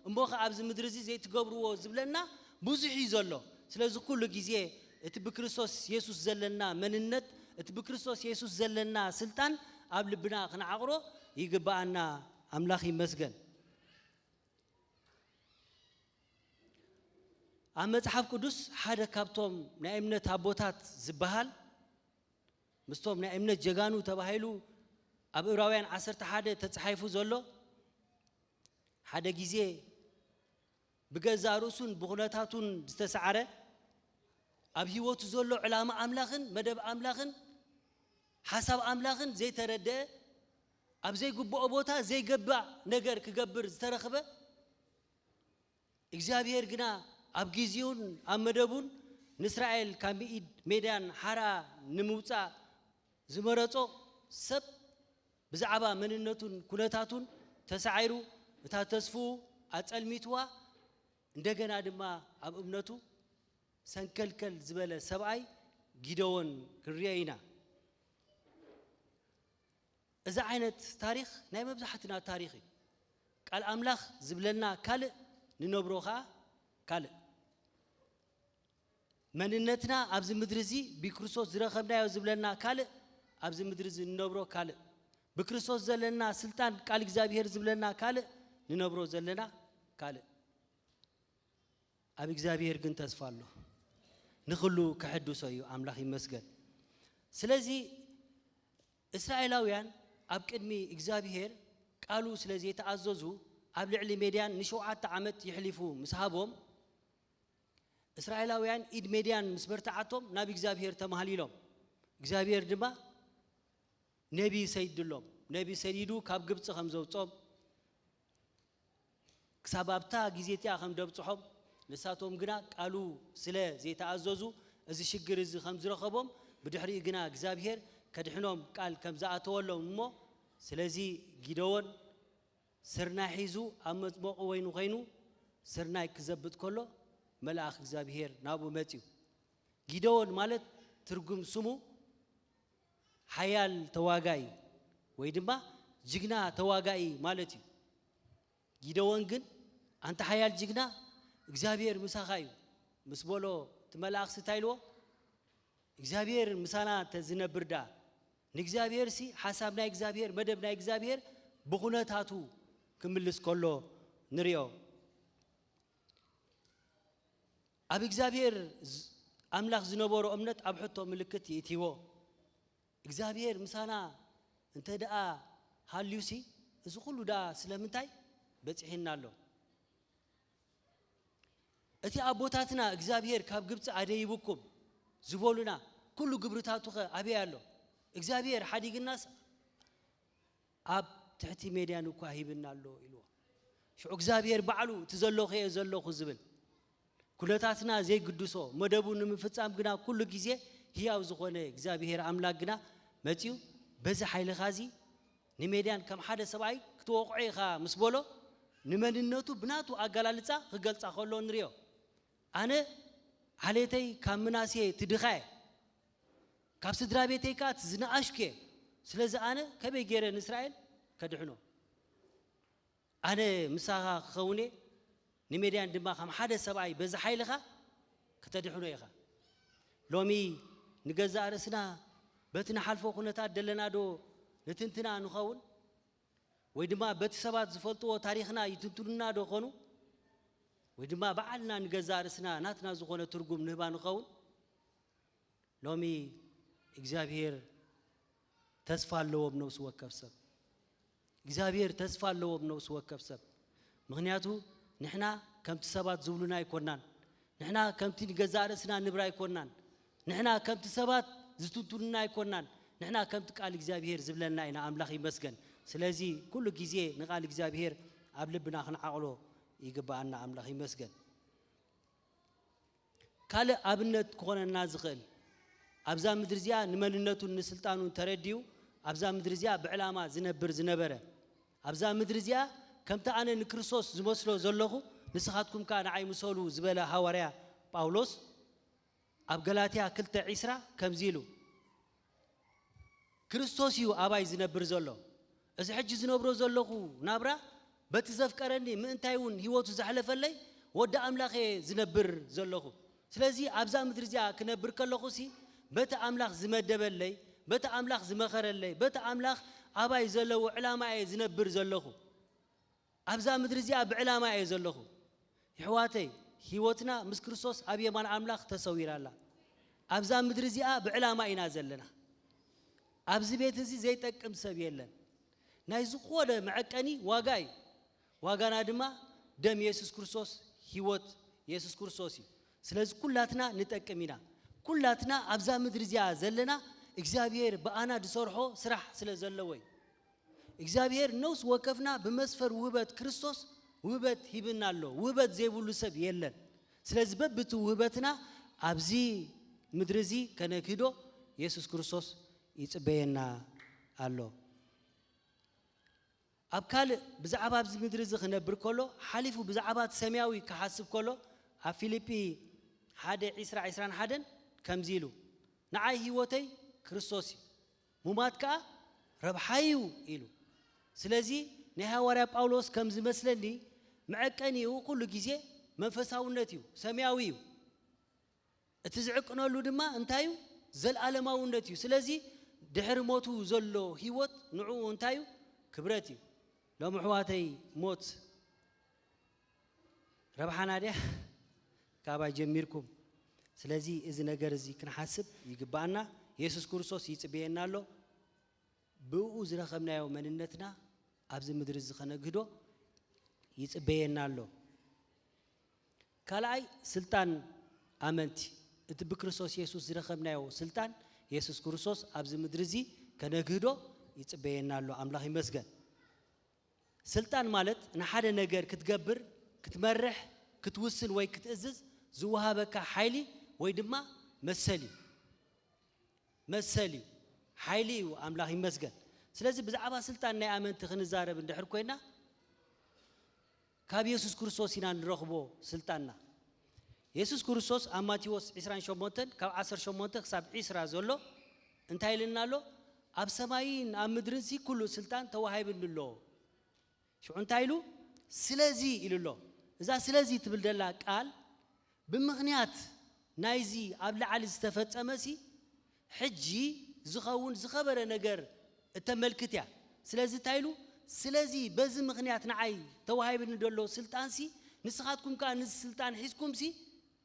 እሞኸ ኣብዚ ምድሪ እዚ ዘይትገብርዎ ዝብለና ብዙሕ እዩ ዘሎ ስለዚ ኩሉ ግዜ እቲ በክርስቶስ ኢየሱስ ዘለና መንነት እቲ በክርስቶስ ኢየሱስ ዘለና ስልጣን ኣብ ልብና ክንዓቕሮ ይግባአና አምላኽ ይመስገን ኣብ መጽሓፍ ቅዱስ ሓደ ካብቶም ናይ እምነት ኣቦታት ዝበሃል ምስቶም ናይ እምነት ጀጋኑ ተባሂሉ ኣብ ዕብራውያን 11 ተጻሒፉ ዘሎ ሓደ ጊዜ ብገዛ ርእሱን ብኹነታቱን ዝተሰዓረ ኣብ ህይወቱ ዘሎ ዕላማ ኣምላኽን መደብ ኣምላኽን ሓሳብ ኣምላኽን ዘይተረድአ ኣብ ዘይግብኦ ቦታ ዘይገባእ ነገር ክገብር ዝተረኸበ እግዚአብሔር ግና ኣብ ጊዜውን ኣብ መደቡን ንእስራኤል ካብ ሜድያን ሓራ ንምውፃእ ዝመረጾ ሰብ ብዛዕባ መንነቱን ኩነታቱን ተሳዒሩ እታ ተስፉ ኣጸልሚትዋ እንደገና ድማ ኣብ እምነቱ ሰንከልከል ዝበለ ሰብኣይ ጊደዎን ክርያ ኢና እዛ ዓይነት ታሪኽ ናይ መብዛሕትና ታሪኽ እዩ ቃል ኣምላኽ ዝብለና ካልእ ንነብሮ ኸዓ ካልእ መንነትና ኣብዚ ምድሪ እዚ ብክርስቶስ ዝረኸብናዮ ዝብለና ካልእ ኣብዚ ምድሪ እዚ ንነብሮ ካልእ ብክርስቶስ ዘለና ስልጣን ቃል እግዚአብሔር ዝብለና ካልእ ንነብሮ ዘለና ካልእ ኣብ እግዚአብሔር ግን ተስፋ ኣሎ ንኹሉ ክሕድሶ እዩ ኣምላኽ ይመስገን ስለዚ እስራኤላውያን ኣብ ቅድሚ እግዚአብሔር ቃሉ ስለዚ የተኣዘዙ ኣብ ልዕሊ ሜድያን ን7 ዓመት ይሕሊፉ ምስሃቦም እስራኤላውያን ኢድ ሜድያን ምስ በርትዓቶም ናብ እግዚአብሔር ተማህሊሎም እግዚአብሔር ድማ ነቢ ሰይድሎም ነቢ ሰይዱ ካብ ግብጽ ከም ዘውጾም ክሳባብታ ጊዜቲያ ከም ደብጽሖም ንሳቶም ግና ቃሉ ስለ ዘይተኣዘዙ እዚ ሽግር እዚ ከም ዝረኸቦም ብድሕሪ ግና እግዚአብሔር ከድሕኖም ቃል ከም ዝኣተወሎም እሞ ስለዚ ጊደዎን ስርናይ ሒዙ ኣብ መጽሞቑ ወይኑ ኾይኑ ስርናይ ክዘብጥ ከሎ መልአኽ እግዚአብሔር ናብኡ መጽዩ ጊደዎን ማለት ትርጉም ስሙ ሓያል ተዋጋይ ወይ ድማ ጅግና ተዋጋይ ማለት እዩ ጊደዎን ግን አንተ ሓያል ጅግና እግዚአብሔር ምሳኻ እዩ ምስ በሎ ትመልአኽ ስታይልዎ እግዚአብሔር ምሳና ተዝነብርዳ ንእግዚአብሔር ሲ ሓሳብ ናይ እግዚአብሔር መደብ ናይ እግዚአብሔር ብኹነታቱ ክምልስ ከሎ ንሪኦ ኣብ እግዚአብሔር ኣምላኽ ዝነበሮ እምነት ኣብ ሕቶ ምልክት ይእትይዎ እግዚአብሔር ምሳና እንተ ደኣ ሃልዩሲ እዚ ኩሉ ዳ ስለምንታይ በጽሒና ኣሎ እቲ ኣቦታትና እግዚአብሔር ካብ ግብጽ ኣደይብኩም ዝበሉና ኩሉ ግብርታቱኸ ኣበይ ኣሎ እግዚአብሔር ሓዲግናስ ኣብ ትሕቲ ሜድያን እኳ ሂብና ኣሎ ኢልዎ ሽዑ እግዚአብሔር ባዕሉ ትዘለኹ እየ ዘለኹ ዝብል ኩነታትና ዘይግድሶ መደቡ ንምፍጻም ግና ኩሉ ጊዜ ህያው ዝኾነ እግዚአብሔር ኣምላክ ግና መጽዩ በዚ ሓይልኻዚ ንሜድያን ከም ሓደ ሰብኣይ ክትወቕዖ ኢኻ ምስ በሎ ንመንነቱ ብናቱ ኣገላልጻ ክገልጻ ከሎ ንሪኦ ኣነ ዓሌተይ ካብ ምናሴ ትድኻየ ካብ ስድራ ቤተይ ካ ትዝነኣሽኩ ስለዚ ኣነ ከመይ ገይረ ንእስራኤል ከድሕኖ ኣነ ምሳኻ ክኸውን ንሜድያን ድማ ከም ሓደ ሰብኣይ በዚ ሓይልኻ ከተድሕኖ ኢኻ ሎሚ ንገዛእ ርእስና በቲ ንሓልፎ ኩነታት ደለና ዶ ንትንትና ንኸውን ወይ ድማ በቲ ሰባት ዝፈልጥዎ ታሪኽና ይትንትኑና ዶ ኾኑ ወይ ድማ በዓልና ንገዛእ ርእስና ናትና ዝኾነ ትርጉም ንህባ ንኸውን ሎሚ እግዚአብሔር ተስፋ ኣለዎም ነብሱ ወከፍ ሰብ እግዚአብሔር ተስፋ ኣለዎም ነብሱ ወከፍ ሰብ ምክንያቱ ንሕና ከምቲ ሰባት ዝብሉና ኣይኮናን ንሕና ከምቲ ንገዛእ ርእስና ንብራ ኣይኮናን ንሕና ከምቲ ሰባት ዝትንትኑና ኣይኮናን ንሕና ከምቲ ቃል እግዚአብሔር ዝብለና ኢና ኣምላኽ ይመስገን ስለዚ ኩሉ ጊዜ ንቃል እግዚአብሔር ኣብ ልብና ክንዓቕሎ ይግባአና ኣምላኽ ይመስገን ካልእ ኣብነት ክኾነና ዝኽእል ኣብዛ ምድሪ እዚኣ ንመንነቱን ንስልጣኑን ተረዲዩ ኣብዛ ምድሪ እዚኣ ብዕላማ ዝነብር ዝነበረ ኣብዛ ምድሪ እዚኣ ከምቲ ኣነ ንክርስቶስ ዝመስሎ ዘለኹ ንስኻትኩም ካ ንዓይ ምሰሉ ዝበለ ሐዋርያ ጳውሎስ ኣብ ገላትያ 2:20 ከምዚ ኢሉ ክርስቶስ እዩ ኣባይ ዝነብር ዘሎ እዚ ሕጂ ዝነብሮ ዘለኹ ናብራ በቲ ዘፍቀረኒ ምእንታይ እውን ህይወቱ ዘሕለፈለይ ወዲ ኣምላኽ ዝነብር ዘለኹ ስለዚ ኣብዛ ምድሪ እዚኣ ክነብር ከለኹ ሲ በቲ ኣምላኽ ዝመደበለይ በቲ ኣምላኽ ዝመኸረለይ በቲ ኣምላኽ ኣባይ ዘለዎ ዕላማ ዝነብር ዘለኹ ኣብዛ ምድሪ እዚኣ ብዕላማ ዘለኹ ይሕዋተይ ህይወትና ምስ ክርስቶስ ኣብ የማን ኣምላኽ ተሰዊራላ ኣብዛ ምድሪ እዚኣ ብዕላማ ኢና ዘለና ኣብዚ ቤት እዚ ዘይጠቅም ሰብ የለን ናይ ዝቆደ መዐቀኒ ዋጋይ ዋጋና ድማ ደም ኢየሱስ ክርስቶስ ህይወት ኢየሱስ ክርስቶስ ስለዚ ኩላትና ንጠቅም ኢና ኩላትና ኣብዛ ምድሪ እዚኣ ዘለና እግዚአብሔር በአና ድሰርሖ ስራሕ ስለ ዘለወይ እግዚአብሔር ነውስ ወከፍና በመስፈር ውበት ክርስቶስ ውበት ሂብናሎ ውበት ዘይብሉ ሰብ የለን ስለዚህ በብቱ ውበትና ኣብዚ ምድሪ እዚ ከነክዶ ኢየሱስ ክርስቶስ ይጽበየና አሎ ኣብካል ብዛዕባ ኣብዚ ምድሪ እዚ ክነብር ከሎ ሓሊፉ ብዛዕባ ሰማያዊ ክሓስብ ከሎ ኣብ ፊልጵ 1:21 ከምዚሉ ንዓይ ህይወተይ ክርስቶስ ሙማትካ ረብሓዩ ኢሉ ስለዚ ነሐዋርያ ጳውሎስ ከምዝ መስለኒ መዐቀኒው ኩሉ ጊዜ መንፈሳውነት እዩ ሰማያዊ እዩ እቲ ዝዕቅነሉ ድማ እንታዩ ዘለዓለማውነት እዩ ስለዚ ድሕሪ ሞቱ ዘሎ ህይወት ንዑ እንታዩ ክብረት እዩ ሎም ሕዋተይ ሞት ረብሓና ዲያ ካባ ጀሚርኩም ስለዚ እዚ ነገር እዚ ክንሓስብ ይግባአና ኢየሱስ ክርስቶስ ይጽበየናሎ ብኡ ዝረኸብናዮ መንነትና ኣብዚ ምድሪ እዚ ከነግዶ ይጽበየናሎ ካልኣይ ስልጣን ኣመንቲ እቲ ብክርስቶስ ኢየሱስ ዝረኸብናዮ ስልጣን ኢየሱስ ክርስቶስ ኣብዚ ምድሪ እዚ ከነግዶ ይጽበየናሎ አምላኽ ይመስገን ስልጣን ማለት ንሓደ ነገር ክትገብር ክትመርሕ ክትውስን ወይ ክትእዝዝ ዝወሃበካ ሓይሊ ወይ ድማ መሰሊ ሓይሊ አምላኽ ይመስገን ስለዚ ብዛዕባ ስልጣን ናይ ኣመንቲ ክንዛረብ እንድሕር ኮይና ካብ ኢየሱስ ክርስቶስ ኢና ንረኽቦ ስልጣንና ኢየሱስ ክርስቶስ ኣብ ማቴዎስ 28 ካብ 18 ክሳብ 20 ዘሎ እንታይ ኢልናሎ ኣብ ሰማይን ኣብ ምድርን ሲ ኩሉ ስልጣን ተዋሂብንሎ ሽዑ እንታይ ኢሉ ስለዚ ኢሉሎ እዛ ስለዚ ትብል ደላ ቃል ብምኽንያት ናይዚ ኣብ ላዕሊ ዝተፈጸመሲ ሕጂ ዝኸውን ዝኸበረ ነገር እተመልክት ያ ስለዚ ታይሉ ስለዚ በዚ ምኽንያት ንዓይ ተዋሂብን ደሎ ስልጣንሲ ንስኻትኩም ካ ንስ ስልጣን ሒዝኩምሲ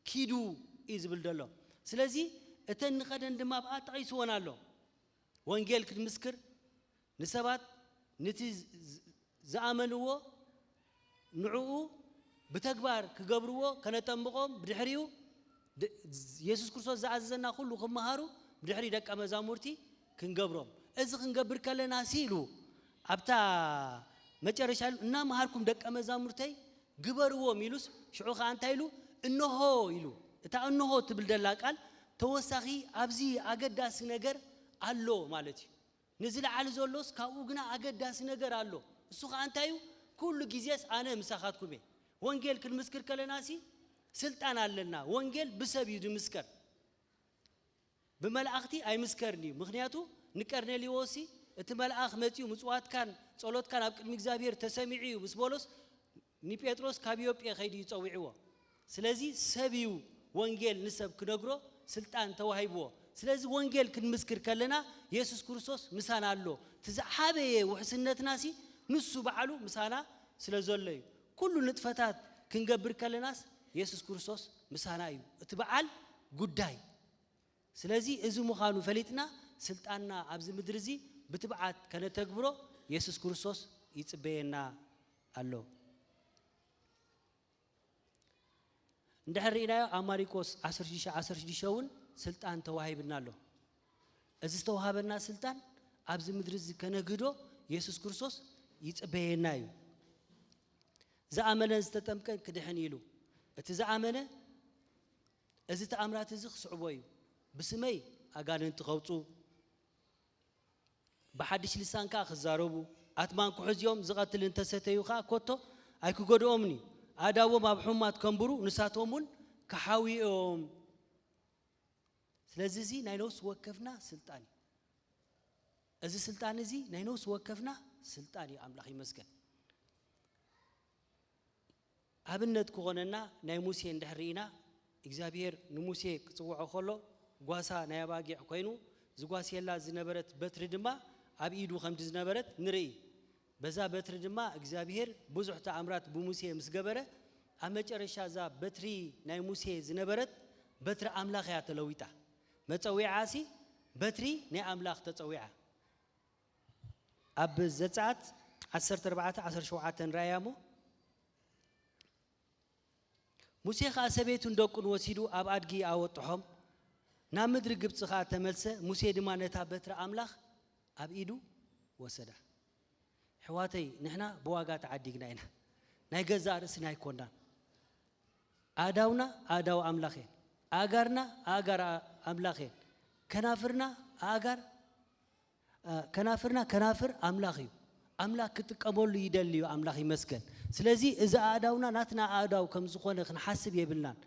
ኪዱ ይዝብል ደሎ ስለዚ እተን ንኸደን ድማ ብኣ ተቐይስዎን ኣሎ ወንጌል ክትምስክር ንሰባት ነቲ ዝኣመንዎ ንዕኡ ብተግባር ክገብርዎ ከነጠምቆም ብድሕሪው ኢየሱስ ክርስቶስ ዝኣዘዘና ኩሉ ክመሃሩ ብድሕሪ ደቀ መዛሙርቲ ክንገብሮም እዚ ክንገብር ከለና ሲሉ ኣብታ መጨረሻ እና መሃርኩም ደቀ መዛሙርተይ ግበርዎም ኢሉስ ሽዑ ኸ እንታይ ኢሉ እንሆ ኢሉ እታ እንሆ ትብል ደላ ቃል ተወሳኺ ኣብዚ ኣገዳሲ ነገር ኣሎ ማለት እዩ ንዝለዓል ዘሎስ ካብኡ ግና ኣገዳሲ ነገር ኣሎ እሱ ኸ እንታይ እዩ ኩሉ ጊዜስ ኣነ ምሳኻትኩም እየ ወንጌል ክንምስክር ከለናሲ ስልጣን ኣለና ወንጌል ብሰብ እዩ ድምስከር በመላእክቲ ኣይምስከርኒ ምክንያቱ ንቀርኔሊዮስ እቲ መልአክ መጽዩ ምጽዋትካን ጸሎትካን ኣብ ቅድሚ እግዚአብሔር ተሰሚዑ ምስ ቦሎስ ኒጴጥሮስ ካብ ዮጴ ኸይዲ ይጸውዕዎ ስለዚ ሰብዩ ወንጌል ንሰብ ክነግሮ ስልጣን ተዋሂብዎ ስለዚ ወንጌል ክንምስክር ከለና ኢየሱስ ክርስቶስ ምሳና ኣሎ ትዝሓበየ ውሕስነትናሲ ንሱ በዓሉ ምሳና ስለዘሎ እዩ ኩሉ ንጥፈታት ክንገብር ከለናስ ኢየሱስ ክርስቶስ ምሳና እዩ እቲ በዓል ጉዳይ ስለዚ እዚ ምዃኑ ፈሊጥና ስልጣንና ኣብዚ ምድሪ እዚ ብትብዓት ከነተግብሮ ኢየሱስ ክርስቶስ ይጽበየና ኣሎ እንደሕሪናዮ አማሪቆስ 16 ውን ስልጣን ተዋሂብና ኣሎ እዚ ተዋሃበና ስልጣን ኣብዚ ምድሪ እዚ ከነግዶ ኢየሱስ ክርስቶስ ይጽበየና እዩ ዝኣመነ ዝተጠምቀን ክድሕን ኢሉ እቲ ዝኣመነ እዚ ተኣምራት እዚ ክስዕቦ እዩ ብስመይ ኣጋንንት ኸውፁ بحدش لسان كا خزاربو أتمان كحزيوم زغتل انتسيتيو خا كوتو أي كقدومني أداوم أبحمات كمبرو نساتومون كحاويهم سلازي ناينوس وقفنا سلطاني أزي سلطاني زي ناينوس وقفنا سلطاني أملاخي مسكن أبنت كوننا نايموسي اندحرينا إجزابير نموسي كتوعو خلو قواسا نايباقي عقينو زقواسي الله زنبرت بتر دما أبيدو خمس زنبرت نري بزا بتر دما إجزابير بزح تعمرات بموسي مسجبرة አመጨረሻ ዛ በትሪ ናይ ሙሴ ዝነበረት በትሪ አምላኽ ያ ተለዊጣ መጸዊዓሲ በትሪ ናይ አምላኽ ተጸዊዓ አብ ዘጻት 14 17 ራያሞ ሙሴ ኻሰቤቱ እንደቁን ወሲዱ አብ አድጊ አወጥሖም ና ምድር ግብጽ ኻ ተመልሰ ሙሴ ድማ ነታ በትሪ አምላኽ አብ ኢዱ ወሰዳ ሕዋተይ ንሕና በዋጋ ተዓዲግና ኢና ናይ ገዛ ርእስና ይኮንና አዳውና አዳው አምላኽ አጋርና አጋር አምላኽ ከናፍርና አጋር ከናፍር አምላኽ እዩ አምላኽ ክትቀበሉ ይደልዩ አምላኽ ይመስገን ስለዚህ እዛ አዳውና ናትና አዳው ከም ዝኾነ ክንሐስብ የብልናን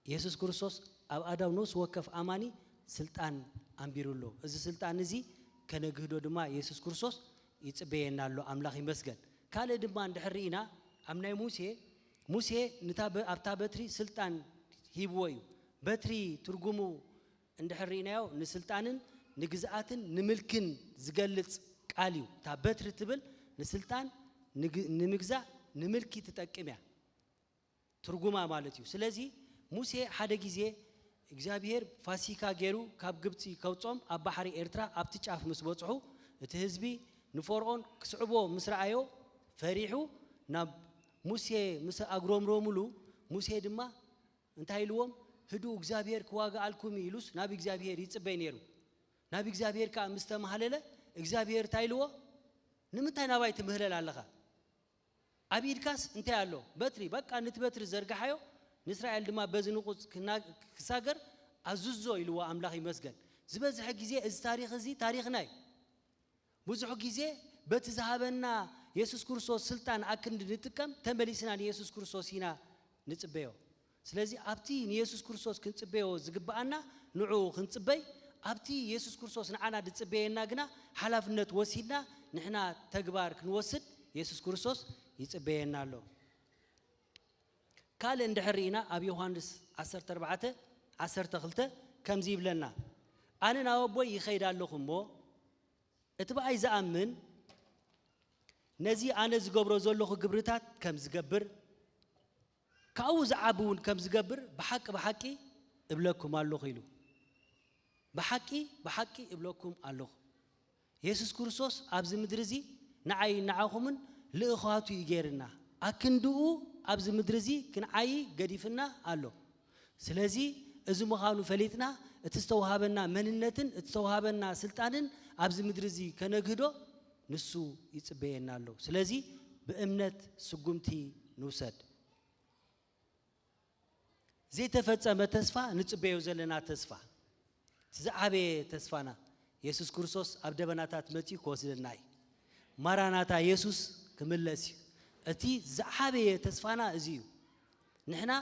ኢየሱስ ክርስቶስ አብ አዳው ነው ወከፍ አማኒ ስልጣን አንቢሩሎ እዚ ስልጣን እዚ ከነግህዶ ድማ ኢየሱስ ክርስቶስ ይጽበየናሎ አምላኽ ይመስገን ካለ ድማ እንድሕሪና አምናይ ሙሴ ንታ በትሪ ስልጣን ሂብወዩ በትሪ ትርጉሙ እንድሕሪናዮ ንስልጣንን ንግዛአትን ንምልክን ዝገልጽ ቃልዩ ታ በትሪ ትብል ንስልጣን ንምግዛ ንምልኪ ተጠቅምያ ትርጉማ ማለት እዩ ስለዚህ ሙሴ ሓደ ጊዜ እግዚአብሔር ፋሲካ ገሩ ካብ ግብጽ ከውጾም አብ ባሕሪ ኤርትራ ኣብቲ ጫፍ ምስ በጽሑ እቲ ህዝቢ ንፈርዖን ክስዕቦ ምስራአዮ ፈሪሑ ናብ ሙሴ ምስ አግሮምሮሙሉ ሙሴ ድማ እንታይ ኢልዎም ህዱ እግዚአብሔር ክዋጋአልኩም ኢሉስ ናብ እግዚአብሔር ይጽበይ ነይሩ ናብ እግዚአብሔር ካ ምስተማሃለለ እግዚአብሔር ታይልዎ ንምንታይ ናባይ ትምህለል ኣለኻ አቢድካስ እንታይ አሎ በትሪ በቃ ንትበትሪ ዘርጋሐዮ ንእስራኤል ድማ በዝንቁጽ ክሳገር አዝዞ ኢልዎ አምላኽ ይመስገን ዝበዝሐ ጊዜ እዚ ታሪኽ እዚ ታሪኽና እዩ ብዙሕ ጊዜ በቲ ዝሃበና ኢየሱስ ክርስቶስ ስልጣን አክንድ ንጥቀም ተመሊስና ኢየሱስ ክርስቶስ ኢና ንጽበዮ ስለዚህ ኣብቲ ኢየሱስ ክርስቶስ ክንጽበዮ ዝግባአና ንዑ ክንጽበይ ኣብቲ ኢየሱስ ክርስቶስ ንዓና ድጽበየና ግና ሓላፍነት ወሲድና ንሕና ተግባር ክንወስድ ኢየሱስ ክርስቶስ ይጽበየና ኣሎ ካለ እንድሕሪና ኣብ ዮሐንስ 14:12 ከምዚ ይብለና ኣነ ናብ ኣቦይ ይኸይድ ኣለኹ እሞ እቲ በኣይ ዝኣምን ነዚ ኣነ ዝገብሮ ዘለኹ ግብርታት ከም ዝገብር ካብኡ ዝዓቢ እውን ከም ዝገብር ብሓቂ እብለኩም ኣለኹ ኢሉ ብሓቂ እብለኩም ኣለኹ ኢየሱስ ክርስቶስ ኣብዚ ምድሪ እዚ ንዓይ ንዓኹምን ልእኻቱ ይጌርና አክንድኡ ኣብዚ ምድሪ እዚ ክንዓይ ገዲፍና ኣሎ ስለዚህ እዚ ምኻኑ ፈሊጥና እቲ ዝተዋሃበና መንነትን እቲ ዝተዋሃበና ስልጣንን ኣብዚ ምድሪ እዚ ከነግህዶ ንሱ ይጽበየና ኣሎ ስለዚህ በእምነት ስጉምቲ ንውሰድ ዘይተፈጸመ ተስፋ ንጽበዮ ዘለና ተስፋ ዝዓበየ ተስፋና ኢየሱስ ክርስቶስ ኣብ ደበናታት መጺ ክወስደና እዩ ማራናታ ኢየሱስ ክምለስ እዩ እቲ ዝዓበየ ተስፋና እዚ እዩ ንሕና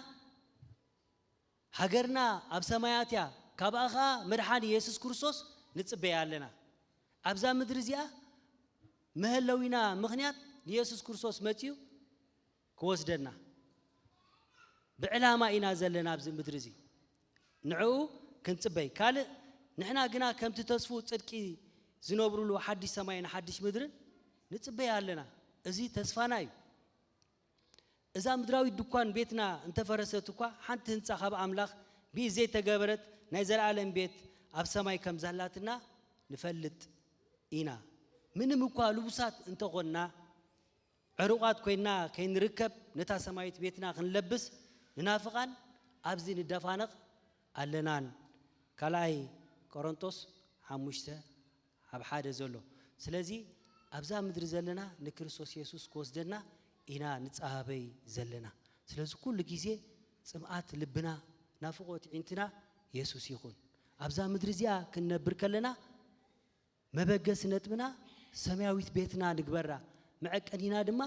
ሃገርና ኣብ ሰማያት እያ ካብኣኻ መድሓኒ ኢየሱስ ክርስቶስ ንጽበያ ኣለና ኣብዛ ምድሪ እዚኣ መህለዊና ምኽንያት ኢየሱስ ክርስቶስ መጺኡ ክወስደና ብዕላማ ኢና ዘለና ኣብዚ ምድሪ እዚ ንዕኡ ክንጽበይ ካልእ ንሕና ግና ከምቲ ተስፉ ጽድቂ ዝነብሩሉ ሓድሽ ሰማይን ሓድሽ ምድርን ንጽበያ ኣለና እዚ ተስፋና እዩ እዛ ምድራዊ ድኳን ቤትና እንተፈረሰት እኳ ሓንቲ ህንጻ ካብ አምላኽ ብዘይ ተገበረት ናይ ዘላለም ቤት ኣብ ሰማይ ከም ዘላትና ንፈልጥ ኢና ምንም እኳ ልቡሳት እንተኾንና ዕሩቃት ኮይና ከይንርከብ ነታ ሰማይት ቤትና ክንለብስ ንናፍቃን ኣብዚ ንደፋነቕ ኣለናን ካልኣይ ቆሮንቶስ 5:1 ዘሎ ስለዚህ ኣብዛ ምድሪ ዘለና ንክርስቶስ ኢየሱስ ክወስደና ኢና ንጻበይ ዘለና ስለዚህ ኩሉ ጊዜ ጽምዓት ልብና ናፍቆት ዒንትና ኢየሱስ ይኹን ኣብዛ ምድሪ እዚኣ ክንነብር ከለና መበገስ ነጥብና ሰማያዊት ቤትና ንግበራ መዐቀኒና ድማ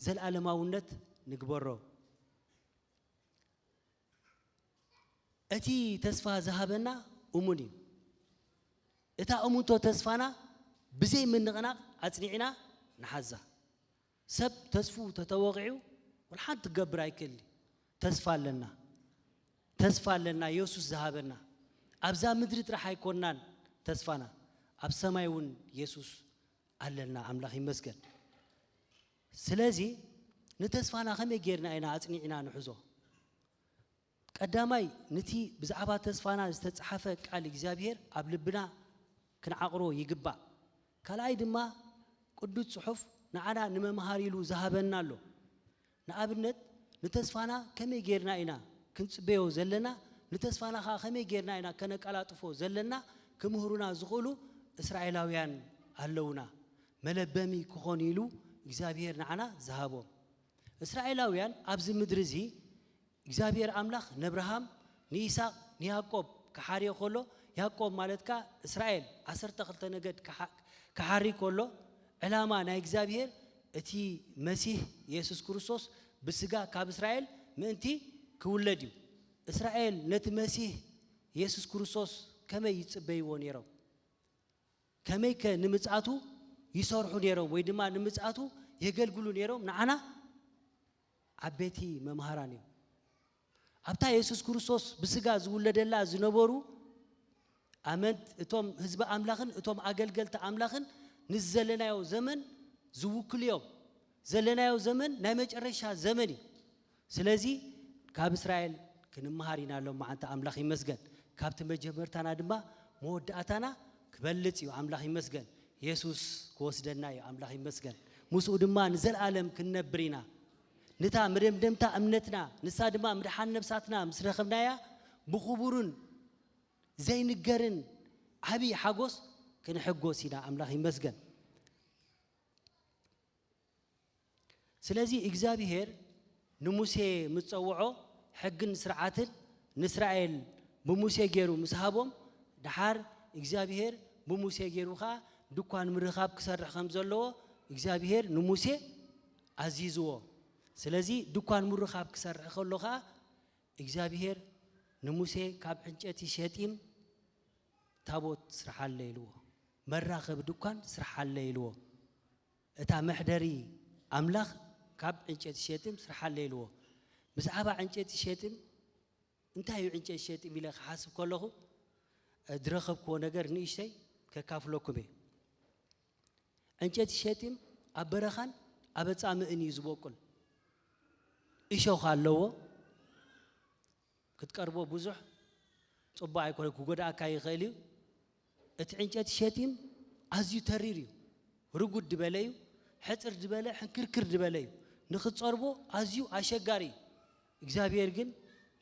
ዘለዓለማውነት ንግበሮ እቲ ተስፋ ዝሃበና እሙን እዩ እታ እሙንቶ ተስፋና ብዘይ ምንቕናቕ ኣጽኒዕና ንሓዛ ሰብ ተስፉ ተተወቂዑ ወልሓንቲ ትገብር ኣይክእል ተስፋ ኣለና ኢየሱስ ዝሃበና ኣብዛ ምድሪ ጥራሕ ኣይኮንናን ተስፋና ኣብ ሰማይ እውን ኢየሱስ ኣለና አምላኽ ይመስገን ስለዚህ نتسفانا خمي جيرنا إنا أتنيعنا نحزو قدامي نتي بزعبا تسفانا استتصحفك على إجزابير قبل بنا كنعقرو يقبع كالاي دما قدوت صحف نعنا نممهاريلو ذهبنا له نابنت نتسفانا كمي جيرنا إنا كنصبيو زلنا نتسفانا خمي جيرنا إنا كنقلاطفو زلنا كمهرونا زغلو إسرائيلاويان هلونا ملبمي كخونيلو إجزابير نعنا ذهبو إسرائيلاويان أبز مدرزي إجزابير أملاخ نبرهام نيساق نياقوب كحاري خلو ياقوب مالتك إسرائيل 12 نجد كحاري كله علامة نا إجزابير اتي مسيح يسوع كريستوس بسجا كاب إسرائيل منتي كولديو إسرائيل نت مسيح يسوع كريستوس كما يتصبيون يرو كما كنمصاتو يسرحون يرو ويدما نمصاتو يغلغلون يرو نعنا عبيتي ممهرانيو أبتا يسوع كريستوس بسجا زولدلا زنبورو أمنت اتوم حزب أملاخن اتوم أجلجلت أملاخن نزلنا يو زمن زوكل يوم زلنا يو زمن نمج الرشا زمني سلازي كاب إسرائيل كنمهارينا لهم مع أنت أملاخي مسجد كابت مجمرتنا دما مود أتانا كبلت يو أملاخي مسجد يسوع كوسدنا يو أملاخي مسجد موسى دما نزل عالم كنا برينا نتا مريم دمتا أمنتنا نسا دما مرحان نفساتنا مسرخمنا يا بخبرون زين الجرن حبي حجوس كن حجوسينا أملاخي مسجد سلازي إجزابير نموسى متصوعه حق نسرعاتل نسرائيل بموسى جيرو مسحابهم دحار إجزابير بموسى جيرو خا دكان مرخاب كسر خمزلوا إجزابير نموسى عزيزوا سلازي دكان مرخاب كسر خلوا خا إجزابير نموسى كاب حنجتي شتيم تابوت سرح الليلو مراخب دكان سرح الليلو اتا محدري أملاخ كاب عنجت شتيم سرح الليلو بس عبا عنجت شتيم انتهي عنجت شتيم إلى حاسب كله درخب كو نجر نيشتي ككافلوكم به عنجت شتيم أبرخان أبتصام إني زبوكل إيشو خالوه كتقربو بزح صبا يكون كوغدا كاي خيليو اتعنجت شتيم ازيو تريريو رغود دبليو حصر دبله حنكركر دبليو نخصربو ازيو اشغاري እግዚአብሔር ግን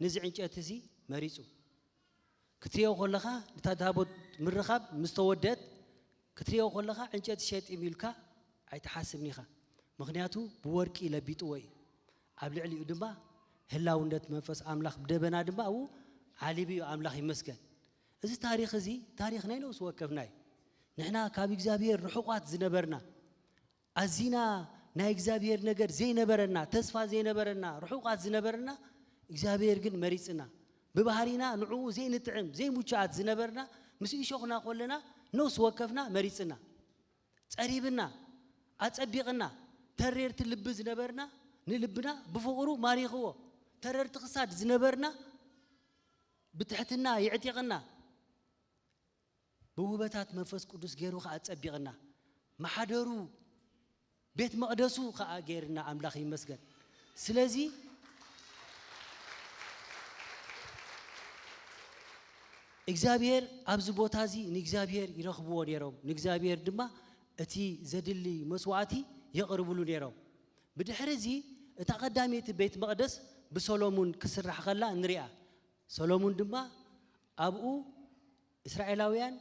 نزع عنجت زي مريصو كتريو خلخا تتابوت مرخاب مستودد كتريو خلخا عنجت شتيم يلكا ايتحاسبنيخا مخنياتو بورقي لبيطو وي ابلعليو دما هلاوندت منفس املاخ بدبنا دما او عليبي املاخ يمسكن እዚ ታሪኽ እዚ ታሪኽና ነው ወከፍናይ ንሕና ካብ እግዚአብሔር ርሑቃት ዝነበርና አዚና ናይ እግዚአብሔር ነገር ዘይነበረና ተስፋ ዘይነበረና ርሑቃት ዝነበርና እግዚአብሔር ግን መሪጽና በባህሪና ንዑ ዘይንጥዕም ዘይሙቻት ዝነበርና ምስ ይሾኽና ቆለና ነው ወከፍና መሪጽና ጸሪብና አጸቢቅና ተሬርት ልብ ዝነበርና ንልብና በፍቅሩ ማሪኽዎ ተረርት ክሳድ ዝነበርና بتحتنا يعتقنا بوبتات منفس قدوس غيرو خا اصبيقنا محدرو بيت مقدسو خا غيرنا املاخ يمسجد سلازي እግዚአብሔር አብዝ ቦታዚ ንእግዚአብሔር ይረኽብዎ ነይሮም ንእግዚአብሔር ድማ እቲ ዘድሊ መስዋዕቲ ይቅርብሉ ነይሮም ብድሕሪዚ እታ ቀዳሜት ቤት መቅደስ በሶሎሞን ክስራሕ ከላ ንሪኣ ሰሎሞን ድማ አብኡ እስራኤላውያን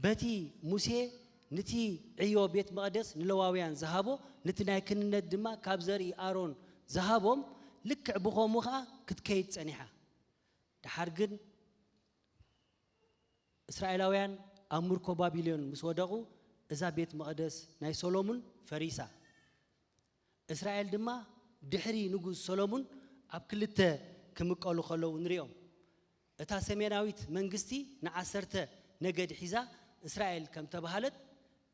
በቲ ሙሴ ነቲ ዕዮ ቤት መቅደስ ንለዋውያን ዘሃቦ ነቲ ናይ ክንነት ድማ ካብ ዘርኢ አሮን ዘሃቦም ልክዕ ብኾሙኻ ክትከይድ ጸኒሓ ድሓር ግን እስራኤላውያን አምርኮ ባቢሎን ምስ ወደቁ እዛ ቤት መቅደስ ናይ ሰሎሞን ፈሪሳ እስራኤል ድማ ድሕሪ ንጉስ ሰሎሞን ኣብ ክልተ كمقالو خلو نريهم اتا سميناويت منغستي نعسرت نجد حيزا اسرائيل كم تبهالت